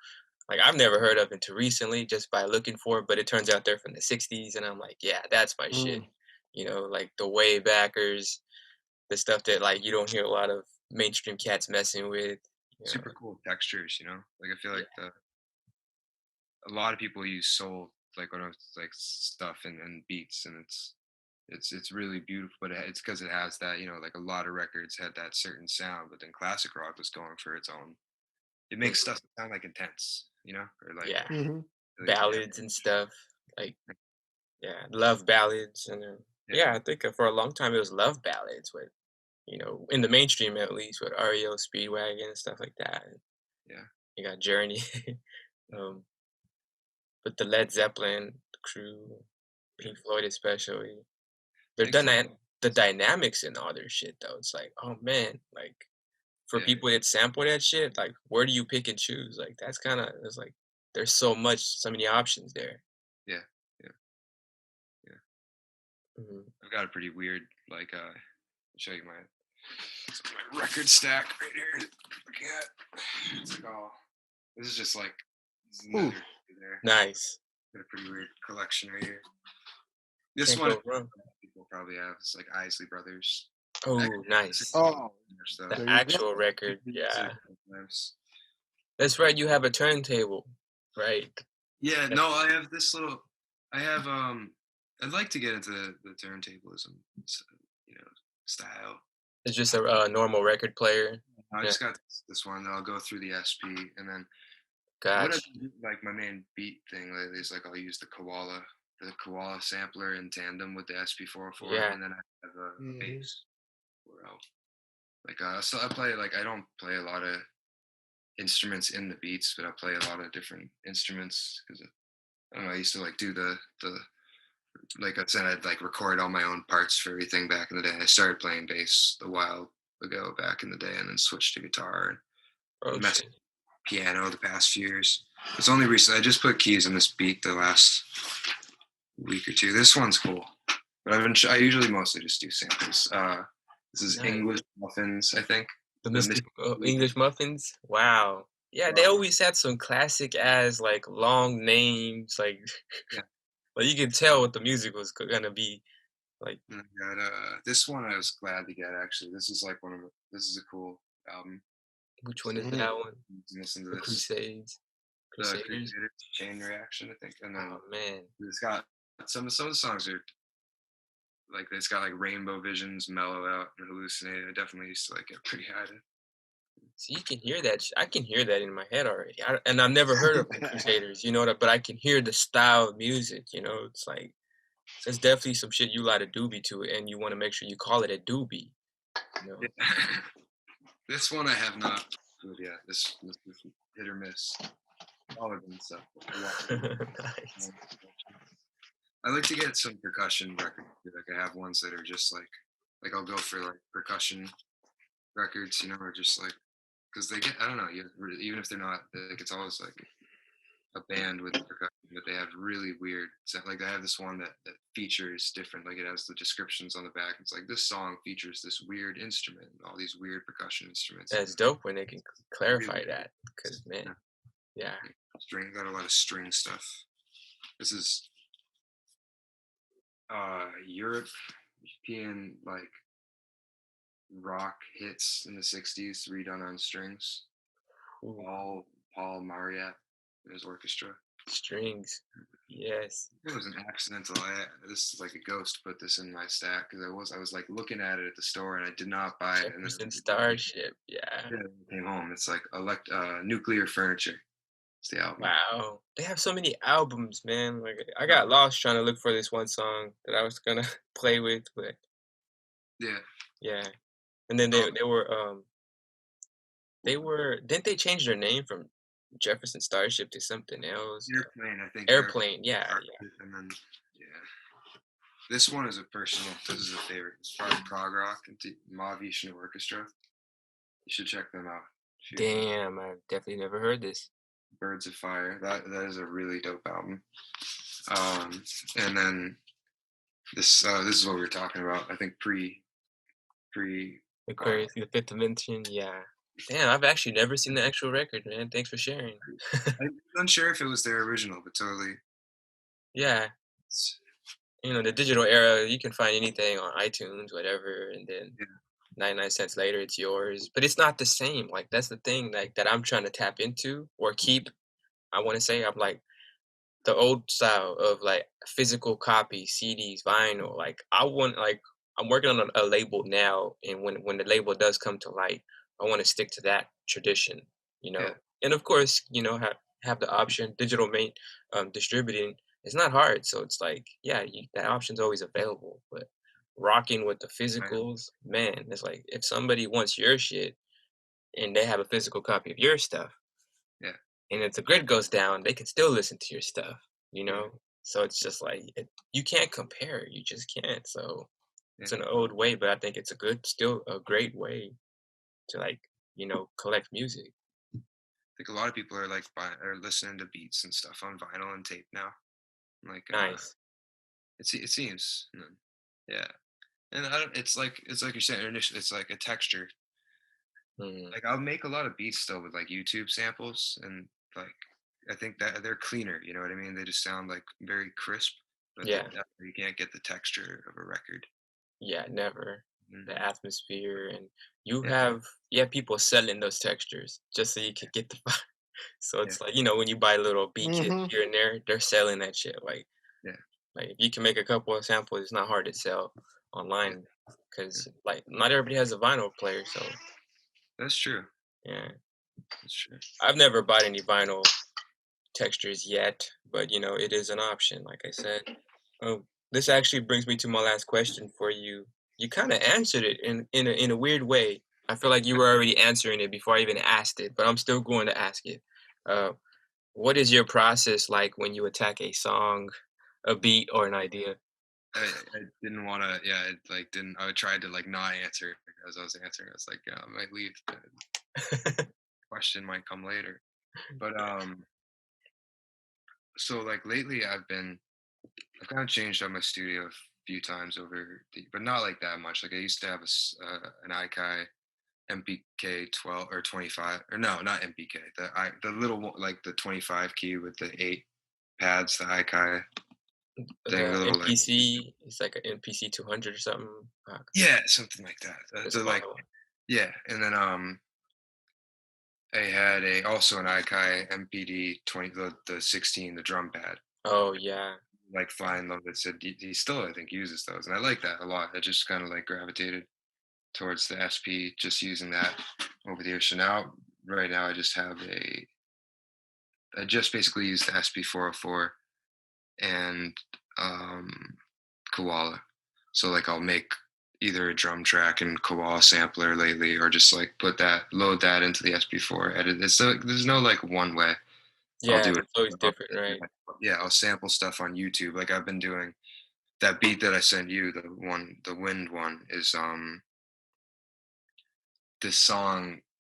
like I've never heard of until recently just by looking for it, but it turns out they're from the '60s, and I'm like, yeah, that's my shit. Mm, Like the Waybackers, the stuff that like you don't hear a lot of mainstream cats messing with. You know? Super cool textures, Like I feel Yeah. like a lot of people use soul like when it's like stuff and beats, and it's really beautiful, but it's because it has that, like a lot of records had that certain sound, but then classic rock was going for its own. It makes Mhm. stuff sound like intense, or like Yeah. Mhm. really heavy. Ballads and stuff. Like yeah, love ballads and then Yeah, yeah, I think for a long time it was love ballads with in the mainstream at least with REO Speedwagon and stuff like that. yeah. You got Journey. um but the Led Zeppelin crew, Yeah. Pink Floyd especially. They're Pink Floyd. the dynamics in all their shit though. It's like, oh man, like for Yeah, people that sample that shit, like where do you pick and choose? Like that's it's like there's so many options there. yeah, yeah, yeah. Mhm. I've got a pretty weird I'll show you my record stack right here. Look at it's like this is just like this is Ooh. another there. Nice. Got a pretty weird collection right here. This Can't one go wrong. people probably have. It's like Isley Brothers. Oh, nice. Oh, Stuff. The there you go. actual record, yeah. Nice. That's right, you have a turntable, right? Yeah, no, I have this little. I have I'd like to get into the turntablism, style. It's just a normal record player. I Yeah, just got this one. I'll go through the SP, and then what I gotcha. do, like my main beat thing lately is like I'll use the koala sampler in tandem with the SP404, Yeah. and then I have a Mhm. bass. Where so I play I don't play a lot of instruments in the beats, but I play a lot of different instruments because I don't know. I used to do the like I said, I'd record all my own parts for everything back in the day. I started playing bass a while ago back in the day, and then switched to guitar Oh and messed shit. piano the past few years. It's only recently I just put keys in this beat the last week or two. This one's cool, but I usually mostly just do samples. This is Nice. English Muffins, I think. The The English muffins? Wow. Yeah, they always had some classic ass like long names, like Yeah. like you could tell what the music was gonna be. Like And I got this one I was glad to get actually. This is this is a cool album. which one is Mhm. that one? You can listen to The this. Crusades. The Crusaders? Crusaders Chain Reaction, I think. And then Oh man. it's got some of the songs are it's got Rainbow Visions, Mellow Out, and Hallucinate. I definitely used to get pretty high to. So you can hear that. I can hear that in my head already. And I've never heard of the Crusaders, but I can hear the style of music. It's like there's definitely some shit you like a doobie to it, and you want to make sure you call it a doobie. This one I have not good yet. This is hit or miss. All of them stuff. Nice. I like to get some percussion records. I have ones that are just I'll go for percussion records, or just because they get I don't know, even if they're not it's always a band with percussion, but they have really weird I have this one that features different, it has the descriptions on the back. It's this song features this weird instrument and all these weird percussion instruments. That's dope when they can clarify that, because man, yeah. Got a lot of string stuff. This is European rock hits in the 60s redone on strings. Ooh. Paul Mariat and his orchestra. Strings. Yes. It was an accidental. This is a ghost put this in my stack because I was looking at it at the store and I did not buy it. Jefferson Starship. Yeah. Yeah, it came home. It's Nuclear Furniture. It's the album. Wow. They have so many albums, man. I got lost trying to look for this one song that I was gonna play with, but yeah. Yeah. And then they were didn't they change their name from Jefferson Starship to something else? Airplane, I think. Airplane, yeah. And then this one is this is a favorite. It's part of prog rock and Mahavishnu Orchestra. You should check them out. Damn, I've definitely never heard this. Birds of Fire. That is a really dope album. And then this is what we were talking about. I think pre Aquarius, the Fifth Dimension, yeah. Damn, I've actually never seen the actual record, man. Thanks for sharing. I'm unsure if it was their original, but totally. Yeah. The digital era, you can find anything on iTunes, whatever, and then 99 cents later, it's yours, but it's not the same, like, that's the thing, like, that I'm trying to tap into or keep, I wanna say, I'm like, the old style of, like, physical copy, CDs, vinyl, like, I want like, I'm working on a label now, and when the label does come to light, I wanna stick to that tradition, you Yeah, know? And, of course, have the option digital distributing, it's not hard, so it's like, yeah, that option's always available, but rocking with the man. physicals, man, it's like, if somebody wants your shit and they have a physical copy of your stuff, Yeah, and if the grid goes down, they can still listen to your stuff, you yeah, know? So it's just like you can't compare, you just can't. So yeah. it's an old way, but I think it's still a great way to like, collect music. I think a lot of people are like are listening to beats and stuff on vinyl and tape now. Like, Nice. it seems, yeah. And I don't, it's like you're saying initially, it's like a texture. Mhm. Like I'll make a lot of beats still with like YouTube samples, and like I think that they're cleaner. You know what I mean? They just sound like very crisp, but Yeah, you can't get the texture of a record. yeah, never. Mm, The atmosphere and you yeah, have people selling those textures just so you could get the vibe. So yeah, it's like, when you buy little beat kits Hmm. here and there, they're selling that shit. yeah, Like, if you can make a couple of samples, it's not hard to sell yeah, online yeah. because, like, not everybody has a vinyl player, so, That's true. yeah. That's true. I've never bought any vinyl textures yet, but, it is an option, like I said. Oh, this actually brings me to my last question for you. You kinda answered it in a weird way. I feel like you were already answering it before I even asked it, but I'm still going to ask it. Uh, what is your process like when you attack a song, a beat, or an idea? I didn't want to. Yeah, I like didn't. I tried to like not answer as I was answering. I was like, yeah, I might leave. The question might come later. But so like lately, I've kind of changed up my studio a few times but not like that much. Like I used to have an Ikai MPK 12 or 25, or no, not MPK. The little like the 25 key with the 8 pads, the Ikai thing, The the little like NPC, it's like an NPC 200 or something. yeah, something like that. The The like smaller one. yeah, and then I had a also an Ikai MPD 20, the 16, the drum pad. Oh, yeah. Like flying low that said he still I think uses those, and I like that a lot. I just kind of like gravitated towards the SP, just using that over the years. So now, right now, I just basically use the SP 404 and um, Koala. So like I'll make either a drum track and Koala sampler lately, or just like load that into the SP4, edit it. So there's no like one way. I'll Yeah, do it. it's always different, right? Yeah, I'll sample stuff on YouTube. Like I've been doing that beat that I sent you, the wind one, is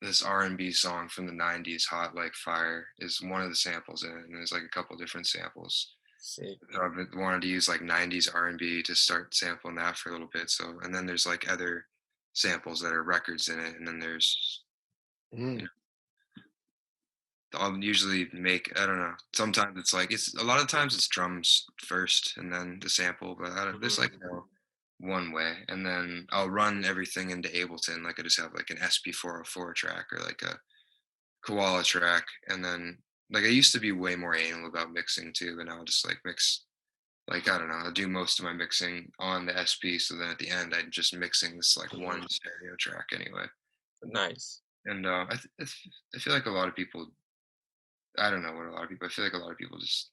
this R&B song from the 90s, Hot Like Fire, is one of the samples in it, and there's like a couple different samples. Sick. So I've wanted to use like 90s R&B to start sampling that for a little bit. So, and then there's like other samples that are records in it, and then there's, you Mm. know, I'll usually make, I don't know, sometimes it's a lot of times it's drums first and then the sample, but there's like Mhm. no one way. And then I'll run everything into Ableton. Like I just have like an SP404 track or like a Koala track. And then like I used to be way more anal about mixing too, but now I'll just like mix, like, I don't know, I'll do most of my mixing on the SP. So then at the end, I'm just mixing this like Mhm. one stereo track anyway. Nice. And I feel like a lot of people, I don't know what a lot of people, I feel like a lot of people just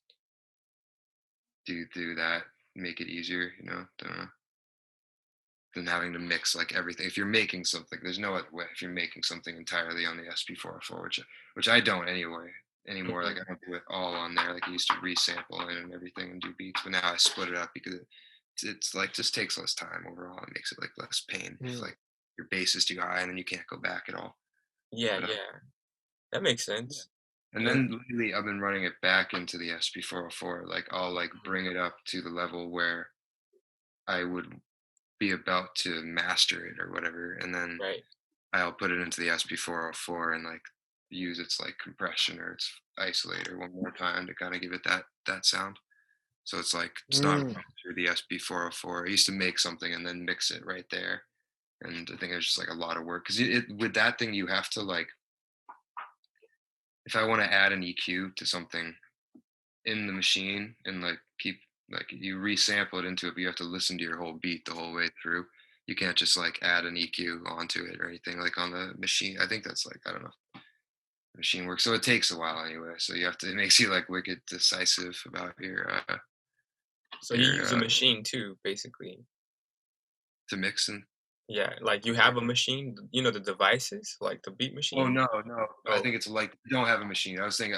do that, make it easier, than having to mix like everything. If you're making something, there's no other way. If you're making something entirely on the SP404, which I don't anyway anymore. Like Mhm. I don't do it all on there. Like I used to resample it and everything and do beats, but now I split it up because it's like just takes less time overall. It makes it like less pain if Mm. like your bass is too high and then you can't go back at all. Yeah, But yeah. That makes yeah. sense. And And then lately I've been running it back into the SP404. Like I'll like mhm. bring it up to the level where I would be about to master it or whatever, and then Right. I'll put it into the SP404 and like use its like compression or its isolator one more time to kind of give it that sound. So it's like it's not Mm. through the SP404. I used to make something and then mix it right there, and I think it's just like a lot of work because with that thing you have to like, if I want to add an EQ to something in the machine and like keep like you resample it into it, but you have to listen to your whole beat the whole way through. You can't just like add an EQ onto it or anything like on the machine. I think that's like, I don't know, machine work. So it takes a while anyway. So you have to, it makes you like wicked decisive about So you your use a machine too, basically. to mix and Yeah, like you have a machine, the devices, like the beat oh machine? no, no. I Oh, think it's like you don't have a machine. I think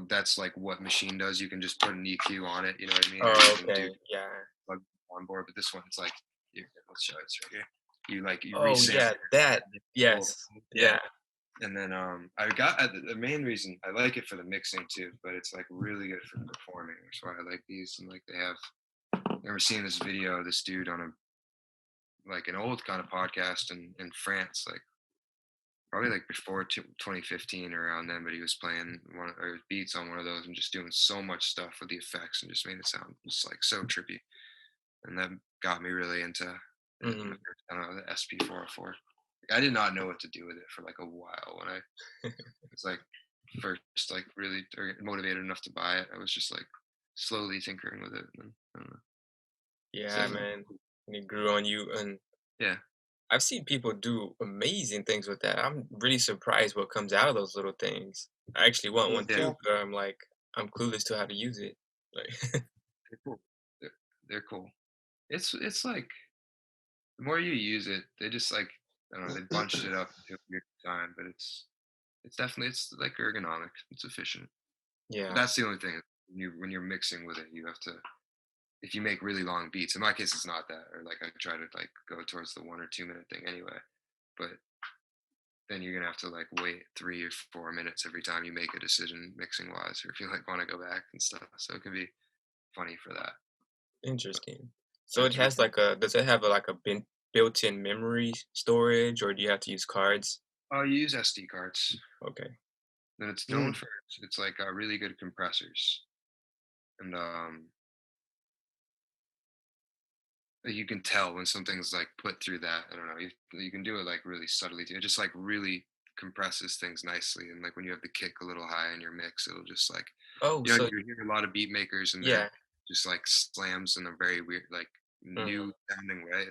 that's like what machine does. You can just put an EQ on it, you know what I mean? Or you oh, can do okay, yeah. plug on board. But this one it's like let's show it, it's right here. You like you Oh, resample yeah, that, yes, yeah. yeah. And then I got the main reason I like it for the mixing too, but it's like really good for performing. That's why I like these. And like they have never seen this video of this dude on a like an old kind of podcast in France, like probably like before 2015 or around then, but he was playing one or beats on one of those and just doing so much stuff with the effects and just made it sound just like so trippy. And that got me really into it. Mhm. I don't know, the SP404. I did not know what to do with it for like a while when I was like first like really motivated enough to buy it. I was just like slowly tinkering with it. And I don't know. Yeah, So man, and it grew on you, and yeah, I've seen people do amazing things with that. I'm really surprised what comes out of those little things. I actually want one yeah, too, Exactly. but I'm clueless to how to use it. Like, they're cool. They're cool. It's like the more you use it, they just like I don't know, they bunched it up into a weird design, but it's definitely it's like ergonomic. It's efficient. But yeah. that's the only thing. When you're mixing with it, you have to if you make really long beats. In my case, it's not that, or like I try to like go towards the 1 or 2 minute thing anyway. But then you're gonna have to like wait 3 or 4 minutes every time you make a decision mixing wise, or if you like want to go back and stuff. So it can be funny for that. But Interesting. So it that's has really like does it have like a built-in memory storage, or do you have to use cards? oh, you use SD cards. Okay. And it's known Mm. for it's like really good compressors, and you can tell when something's like put through that. I don't know. You can do it like really subtly too. It just like really compresses things nicely, and like when you have the kick a little high in your mix, it'll just like Oh, you know so you hear a lot of beat makers and they're yeah. just like slams in a very weird like Mhm. new sounding way.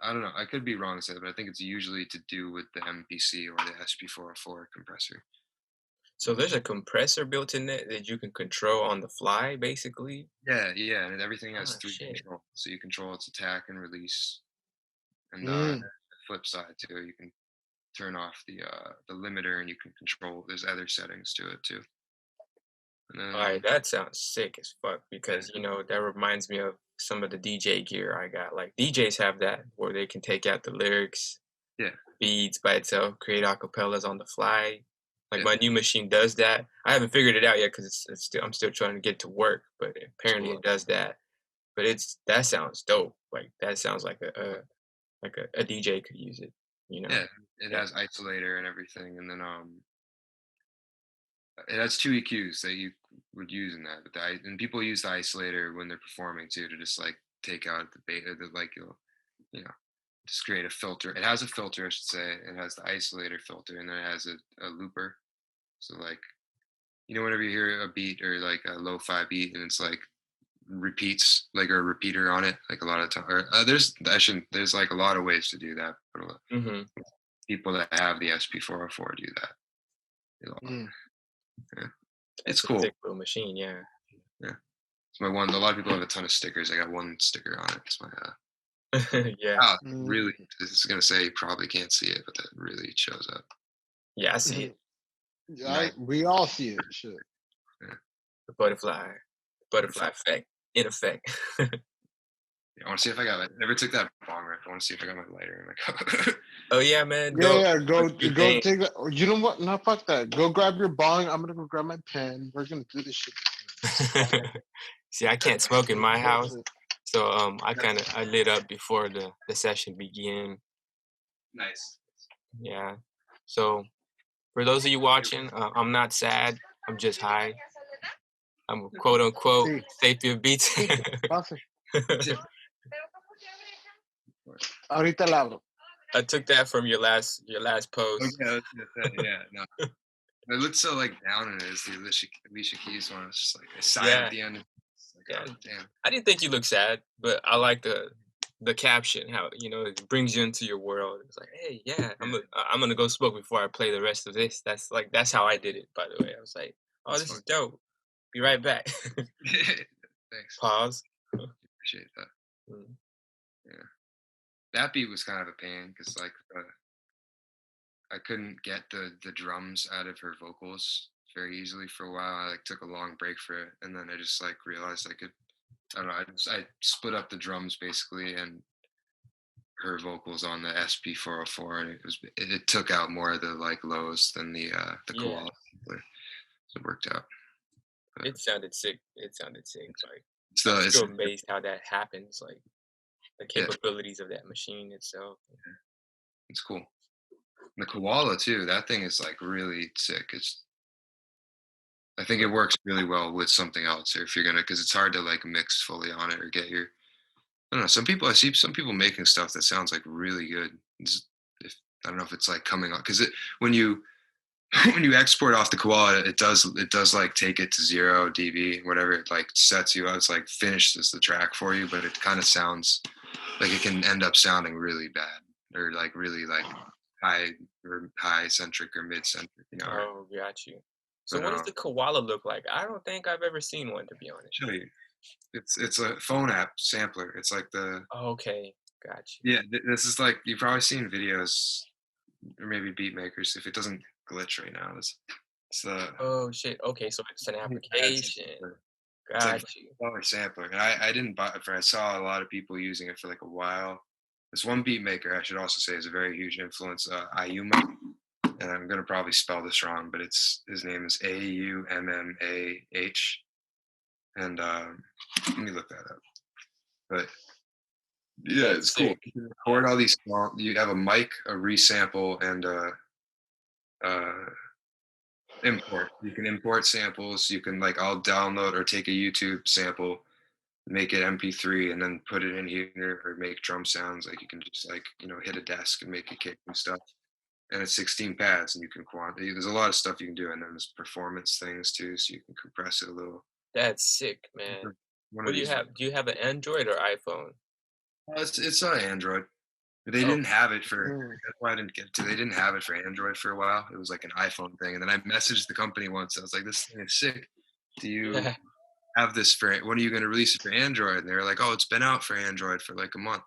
I don't know. I could be wrong to say that, but I think it's usually to do with the MPC or the SP404 compressor. So there's a compressor built in there that you can control on the fly, basically? Yeah, yeah, and everything has Oh, three shit. controls. So you control its attack and release, and Mm. the flip side too. You can turn off the limiter, and you can control. There's other settings to it too. And Alright, then that sounds sick as fuck yeah, because, that reminds me of some of the DJ gear I got. Like, DJs have that where they can take out the lyrics, yeah, beats by itself, create acapellas on the fly. Like, yeah, my new machine does that. I haven't figured it out yet because I'm still trying to get to work, but it's apparently cool. it does that. But that sounds dope. Like, that sounds like a DJ could use it, you know? Yeah, it Yeah. has isolator and everything, and then it has two EQs that you would use in that. But and people use the isolator when they're performing too to just like take out the beta, the like you know just create a filter. It has a filter, I should say. It has the isolator filter, and then it has a looper. So like whenever you hear a beat or like a lo-fi beat, and it's like repeats like a repeater on it, like a lot of time. Or, there's like a lot of ways to do that. But Mhm. people that have the SP404 do that. Mm. Yeah, it's That's a cool. sick little machine, yeah. Yeah, it's my one. A lot of people have a ton of stickers. I got one sticker on it. It's my Yeah. Mm. really. This is gonna say you probably can't see it, but that really shows up. Yeah, I see it. Yeah, Nice. we all see it. Shit. Yeah. The butterfly effect, in effect. I want to see if I got it. Never took that bong rip. I want to see if I got my lighter in my cup. Oh, yeah, man, Yeah, yeah. go Go, do your go thing. take that. You know what? No, fuck that. Go grab your bong. I'm gonna go grab my pen. We're gonna do this shit. See, I can't smoke in my That's house, it. so I lit up before the session began. Nice. Yeah. So for those of you watching, I'm not sad. I'm just high. I'm a quote unquote Sí, Sapien Beats. sí. Pase. Ahorita la abro. I took that from your last post. Okay, I was gonna say, yeah, no. It looks so like down in it. It's the Alicia Keys one. It's just like a sigh Yeah. at the end. It's like, Yeah. oh, damn. I didn't think you looked sad, but I like the caption, how it brings you into your world. It's like, hey, yeah, I'm gonna go smoke before I play the rest of this. That's how I did it, by the way. I was like, oh, That's this is fun. dope. Be right back. Thanks. Pause. Appreciate that. Mm. Yeah, that beat was kind of a pain because like I couldn't get the drums out of her vocals very easily for a while. I like took a long break for it, and then I just like realized I could. I don't know. I split up the drums basically and her vocals on the SP404, and it took out more of the like lows than the Yeah. koala. So it worked out. It sounded sick. Like So I'm it's still amazed how that happens. Like the capabilities of that machine itself. it's cool. And the koala too. That thing is like really sick. I think it works really well with something else, or if you're gonna, because it's hard to like mix fully on it or get your. I don't know. I see some people making stuff that sounds like really good. I don't know if it's like coming on because when you when you export off the koala, it does like take it to 0 dB, whatever it like sets you up. It's like finishes the track for you, but it kind of sounds like it can end up sounding really bad or like really like high centric or mid centric, Oh, got you. So But what does the koala look like? I don't think I've ever seen one, to be honest. show you. It's a phone app sampler. It's like Okay, got you. yeah. This is like you've probably seen videos or maybe beat makers. If it doesn't glitch right now, it's the Oh shit. Okay, so it's an application. It's like Got you. $5 sampler, and I didn't buy it for. I saw a lot of people using it for like a while. This one beat maker, I should also say, is a very huge influence. Ayuma, and I'm gonna probably spell this wrong, but his name is Aummah, and let me look that up. But yeah, it's cool. You can record all these songs. You have a mic, a resample, and import. You can import samples. You can like I'll download or take a YouTube sample, make it MP3, and then put it in here or make drum sounds. Like you can just like hit a desk and make a kick and stuff. And it's 16 pads, and you can there's a lot of stuff you can do, and then there's performance things too, so you can compress it a little. That's sick, man. What do you have? Do you have an Android or iPhone? It's on Android. They didn't have it for. That's why I didn't get to. They didn't have it for Android for a while. It was like an iPhone thing, and then I messaged the company once. I was like, "This thing is sick. Do you have this for? When are you going to release it for Android?" And they were like, "Oh, it's been out for Android for like a month."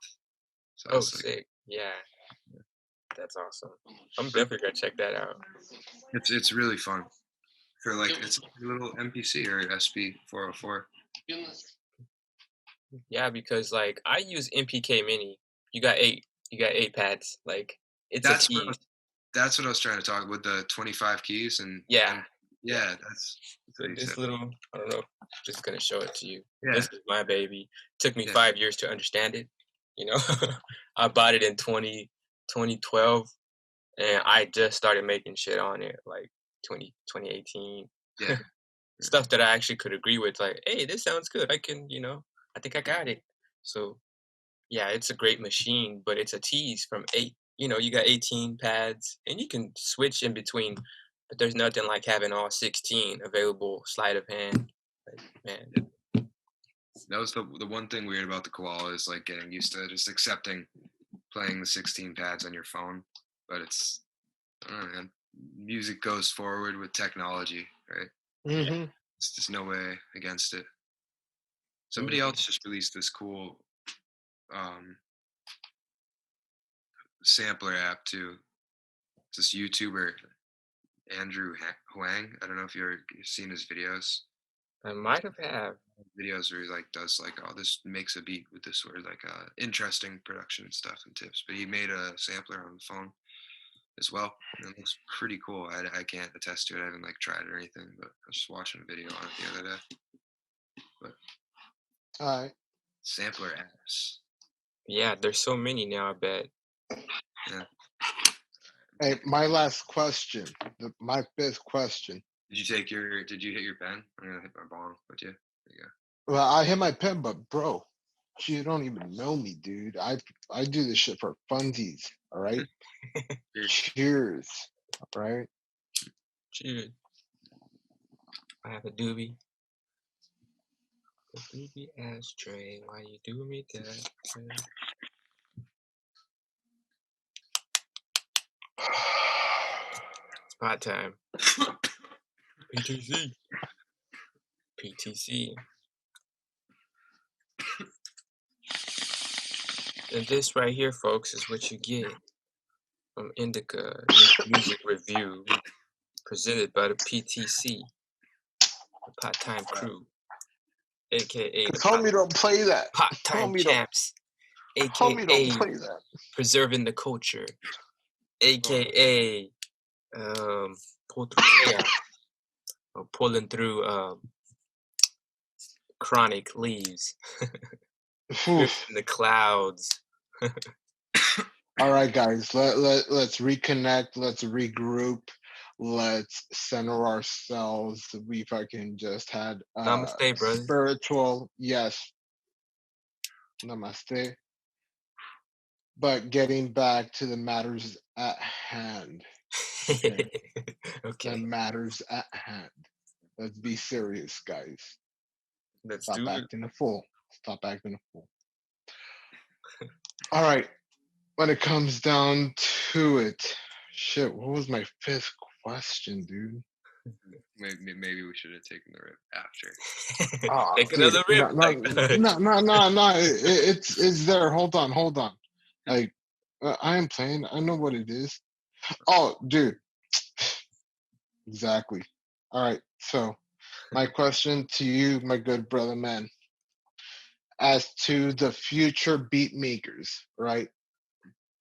So oh, sick! Yeah, that's awesome. I'm definitely gonna check that out. It's really fun. For like it's a little MPC or SP404. Yeah, because like I use MPK Mini. You got eight pads. Like it's that's what I was trying to talk with the 25 keys and that's so this little. I don't know. Just gonna show it to you. Yeah. This is my baby. Took me 5 years to understand it. I bought it in 2012, and I just started making shit on it like 2018. Yeah. Stuff that I actually could agree with. Like, hey, this sounds good. I can, I think I got it. So, yeah, it's a great machine, but it's a tease from 8. You got 18 pads, and you can switch in between, but there's nothing like having all 16 available sleight of hand. Like, man. That was the one thing weird about the koala is like getting used to just accepting playing the 16 pads on your phone. But it's, I don't know, man. Music goes forward with technology, right? Mm-hmm. There's just no way against it. Somebody else just released this cool sampler app too. It's this YouTuber, Andrew Huang. I don't know if you've seen his videos. I might have videos where he like does like, oh, this makes a beat with this sort of like interesting production stuff and tips. But he made a sampler on the phone as well, and it looks pretty cool. I can't attest to it. I haven't like tried it or anything, but I was just watching a video on it the other day. But all right, sampler apps. Yeah, there's so many now. I bet. Yeah. Hey, my last question. My 5th question. Did you hit your pen? I'm gonna hit my bong with you. There you go. Well, I hit my pen, but bro, You don't even know me, dude. I do this shit for funsies. All right. Cheers. All right. Cheers. I have a doobie. A doobie ashtray. Why you do me that? It's pot time. PTC. PTC. And this right here, folks, is what you get from Indica Music Review, presented by the PTC, the Pot Time Crew, aka the Tell me don't play that. Pot Tell Time me don't. Champs, Tell me don't aka play that. Preserving the Culture, aka pulling through chronic leaves, in the clouds. All right, guys, let's reconnect. Let's regroup. Let's center ourselves. We fucking just had Namaste, brother. Spiritual, yes. Namaste. But getting back to the matters at hand. Okay. The matters at hand. Let's be serious, guys. Let's Stop do acting a fool. Stop acting a fool. All right. When it comes down to it, shit, what was my fifth question, dude? Maybe we should have taken the rip after. Oh, Take dude, another rip. no. It's there. Hold on. Like, I am playing. I know what it is. Oh, dude. Exactly. All right. So, my question to you, my good brother, man, as to the future beat makers, right?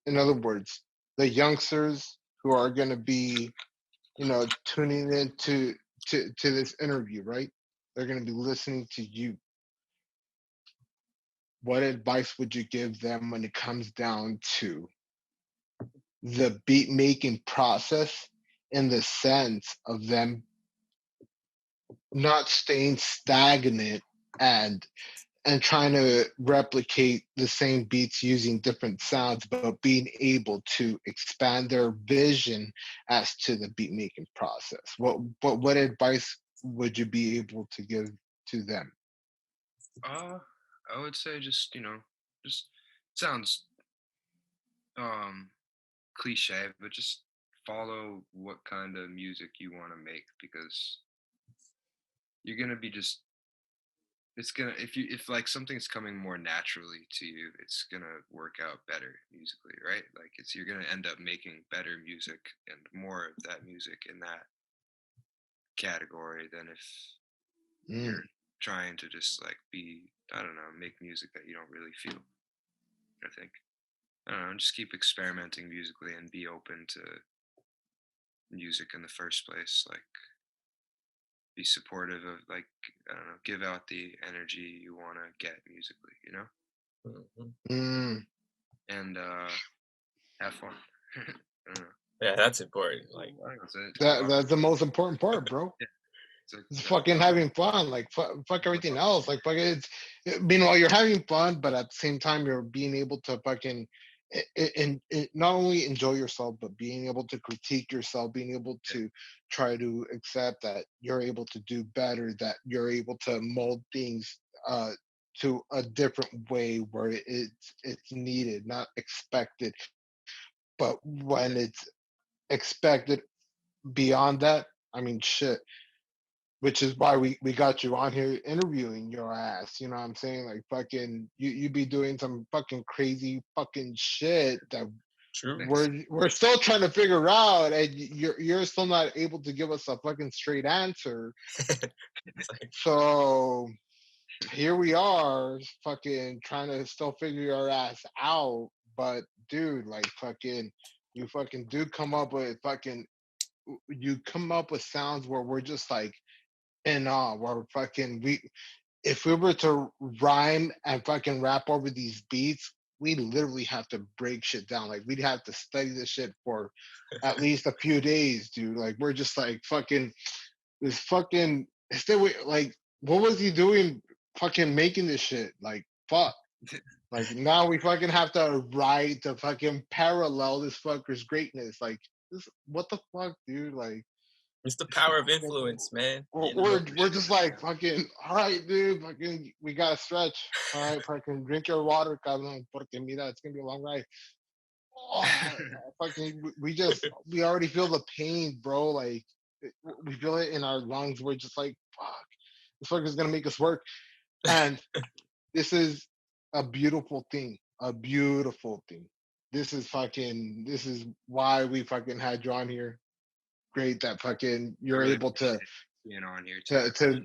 In other words, the youngsters who are going to be, tuning in to this interview, right? They're going to be listening to you. What advice would you give them when it comes down to the beat making process in the sense of them not staying stagnant and trying to replicate the same beats using different sounds, but being able to expand their vision as to the beat making process? What advice would you be able to give to them? I would say just just sounds cliche, but just follow what kind of music you want to make, because you're gonna be just it's gonna if like something's coming more naturally to you, it's gonna work out better musically, right? Like you're gonna end up making better music and more of that music in that category than if you're trying to just like make music that you don't really feel. I think I don't know, just keep experimenting musically and be open to music in the first place. Like, be supportive of, like, I don't know, give out the energy you want to get musically, and have fun. I don't know. Yeah, that's important. Like, that's the most important part, bro. Yeah. It's fucking having fun. Like, fuck everything else. Like, fuck meanwhile, you're having fun, but at the same time, you're being able to fucking not only enjoy yourself, but being able to critique yourself, being able to try to accept that you're able to do better, that you're able to mold things to a different way where it's needed, not expected. But when it's expected beyond that, I mean, shit. Which is why we got you on here interviewing your ass. You know what I'm saying? Like, fucking, you be doing some fucking crazy fucking shit that we're still trying to figure out, and you're still not able to give us a fucking straight answer. So here we are, fucking trying to still figure your ass out. But dude, like, fucking, you fucking do come up with sounds where we're just like, and we're fucking if we were to rhyme and fucking rap over these beats, we literally have to break shit down. Like, we'd have to study this shit for at least a few days, dude. Like, we're just like fucking this fucking like, what was he doing fucking making this shit? Like, fuck. Like now we fucking have to write to fucking parallel this fucker's greatness. Like this, what the fuck, dude? Like It's the power of influence, man. we're You know. we're just like fucking. All right, dude. Fucking, we gotta stretch. All right, fucking drink your water, cabrón. Porque mira, it's gonna be a long ride. Oh, fucking, we already feel the pain, bro. Like we feel it in our lungs. We're just like, fuck, this fucker's gonna make us work. And this is a beautiful thing. A beautiful thing. This is why we fucking had you on here. Great that fucking I you're really able to appreciate being on here too. to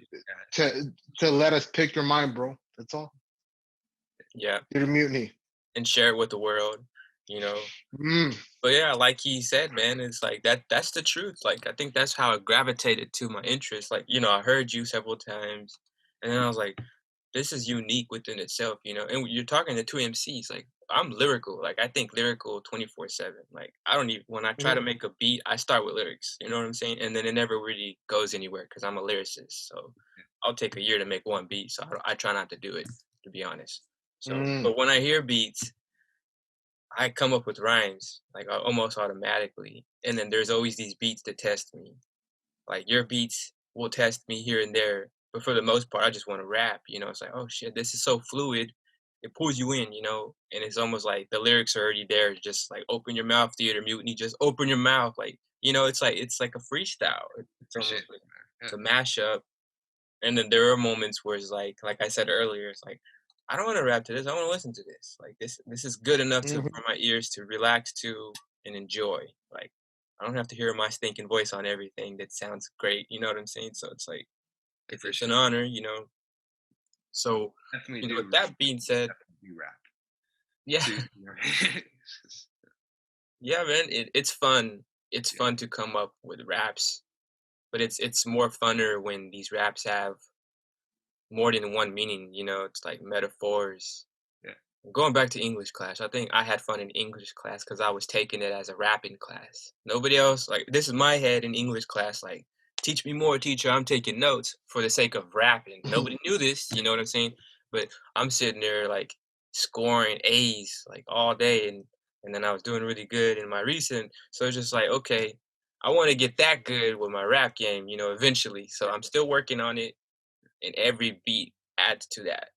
to to let us pick your mind, bro. That's all. Yeah, You're the mutiny. and share it with the world. You know. Mm. But yeah, like he said, man, it's like that's the truth. Like I think that's how I gravitated to my interest. Like, I heard you several times and then I was like, this is unique within itself, And you're talking to two MCs, like I'm lyrical. Like I think lyrical 24/7. Like I don't even when I try to Mhm. make a beat, I start with lyrics. You know what I'm saying? And then it never really goes anywhere because I'm a lyricist. So I'll take a year to make one beat. So I try not to do it, to be honest. So, Mm. but when I hear beats, I come up with rhymes like almost automatically, and then there's always these beats to test me. Like your beats will test me here and there, but for the most part, I just want to rap. It's like, oh shit, this is so fluid. It pulls you in, and it's almost like the lyrics are already there. Just like open your mouth, theater mutiny. Just open your mouth, like it's like a freestyle. It's Appreciate almost it, like man. it's a mashup. And then there are moments where it's like I said earlier, it's like I don't want to rap to this. I want to listen to this. Like this is good enough to Mhm. for my ears to relax to and enjoy. Like I don't have to hear my stinking voice on everything that sounds great. You know what I'm saying? So it's like Yeah, for it's an sure. honor. So Definitely with do. that being said, Definitely do rap yeah, too. yeah, man, it's fun. It's Yeah, fun to come up with raps, but it's more funner when these raps have more than one meaning. It's like metaphors. yeah. Going back to English class, I think I had fun in English class because I was taking it as a rapping class. Nobody else, like, this is my head in English class, like, teach me more, teacher. I'm taking notes for the sake of rapping. Nobody knew this, you know what I'm saying? But I'm sitting there, like, scoring A's, like, all day. And then I was doing really good in my recent. So it's just like, okay, I want to get that good with my rap game, eventually. So I'm still working on it. And every beat adds to that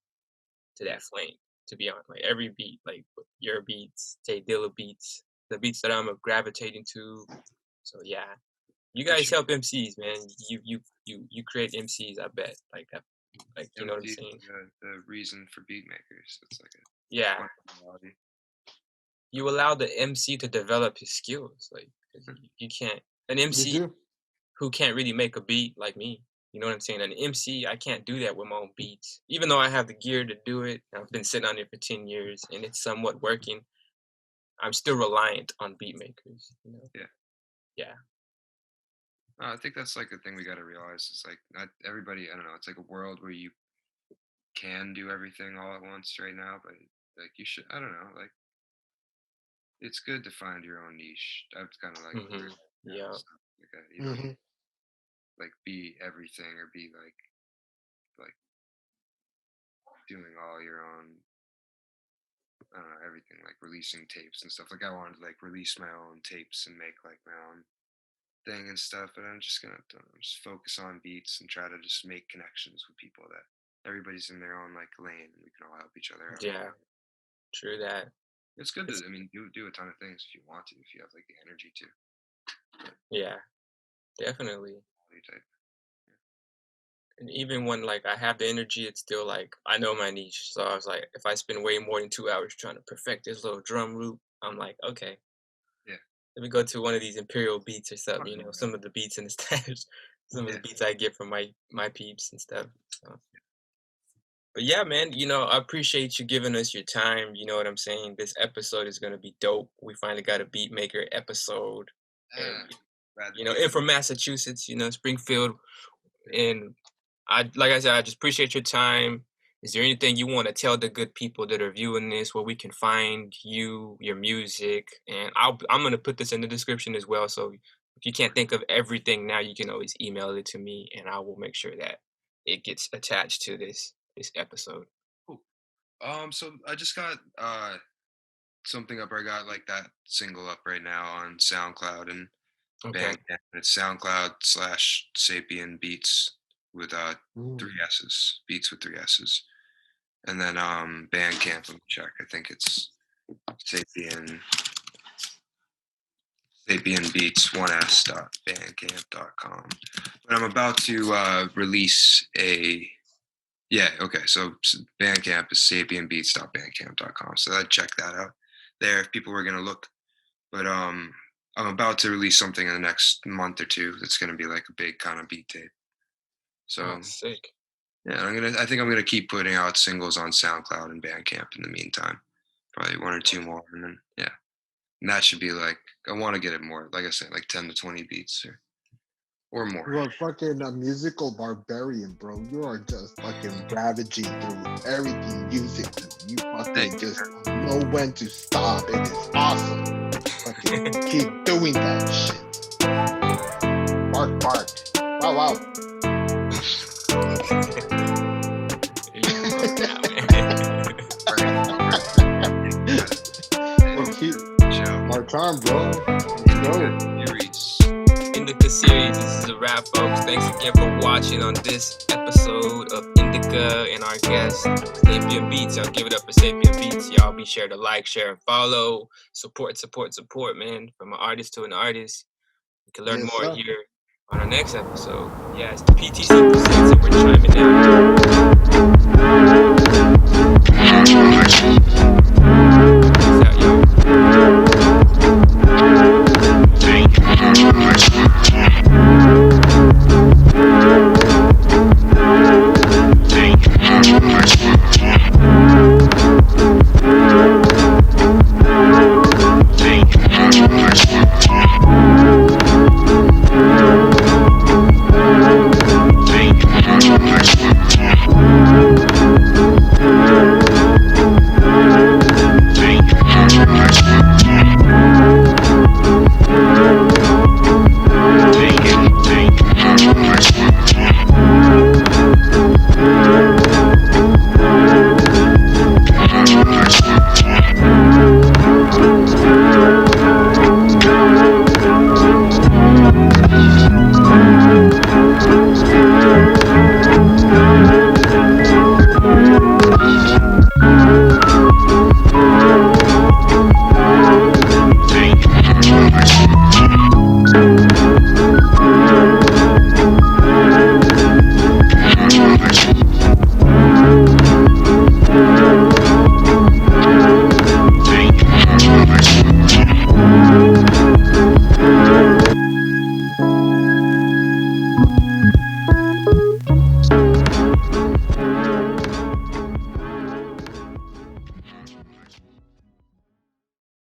flame, to be honest. Like every beat, like your beats, Tay Dilla beats, the beats that I'm gravitating to. So yeah, you For guys sure. help MCs, man. You create MCs. I bet. Like you know what I'm MD is saying? the reason for beat makers. It's like a Yeah, fun reality. you allow the MC to develop his skills. Like 'cause you can't an You MC do. who can't really make a beat like me. You know what I'm saying? An MC, I can't do that with my own beats. Even though I have the gear to do it, I've been sitting on it for 10 years and it's somewhat working. I'm still reliant on beat makers. Yeah. Yeah. I think that's like the thing we got to realize. It's like not everybody. I don't know. It's like a world where you can do everything all at once right now, but like you should. I don't know. Like it's good to find your own niche. That's kind of like where Mhm. we're at. Yeah. So, like you don't Mhm. like be everything or be like doing all your own. I don't know everything like releasing tapes and stuff. Like I wanted to like release my own tapes and make like my own thing and stuff. But I'm just gonna just focus on beats and try to just make connections with people that everybody's in their own like lane and we can all help each other out. Yeah. True that. It's good It's to I mean do a ton of things if you want to if you have like the energy to. But yeah, definitely. quality type. And even when like I have the energy, it's still like I know my niche. So I was like, if I spend way more than 2 hours trying to perfect this little drum loop, I'm like, okay, Yeah. let me go to one of these imperial beats or something. Fucking Some of the beats in the stash, some of the yeah. beats I get from my peeps and stuff. So. But yeah, man, I appreciate you giving us your time. You know what I'm saying? This episode is gonna be dope. We finally got a beat maker episode, Yeah. and Glad to be and on. from Massachusetts, Springfield. And like I said, I just appreciate your time. Is there anything you want to tell the good people that are viewing this, where we can find you, your music, and I'm gonna put this in the description as well. So if you can't think of everything now, you can always email it to me, and I will make sure that it gets attached to this episode. Cool. So I just got something up. I got like that single up right now on SoundCloud and Bandcamp. It's SoundCloud/Sapien Beats with 3 S's. Beats with 3 S's. And then Bandcamp, let me check. I think it's Sapien Beats 1s.bandcamp.com. But I'm about to release a so Bandcamp is sapienbeats.bandcamp.com. So I'd check that out there if people were gonna look. But I'm about to release something in the next month or two that's gonna be like a big kind of beat tape. So sick. Yeah, I think I'm gonna keep putting out singles on SoundCloud and Bandcamp in the meantime. Probably 1 or 2 more, and then and that should be like, I want to get it more, like I said, like 10 to 20 beats or more. You're a fucking musical barbarian, bro. You are just fucking ravaging through everything musically. You fucking just know when to stop. It is awesome. Fucking keep doing that shit. Bark, bark. Wow, wow. Our time, bro. Let's go. Indica series. This is a wrap, folks. Thanks again for watching on this episode of Indica and our guest, Sapien Beats. Y'all give it up for Sapien Beats. Y'all be sure to like, share, and follow. Support, man. From an artist to an artist. You can learn more here on our next episode. Yeah, it's the PTC presents, and we're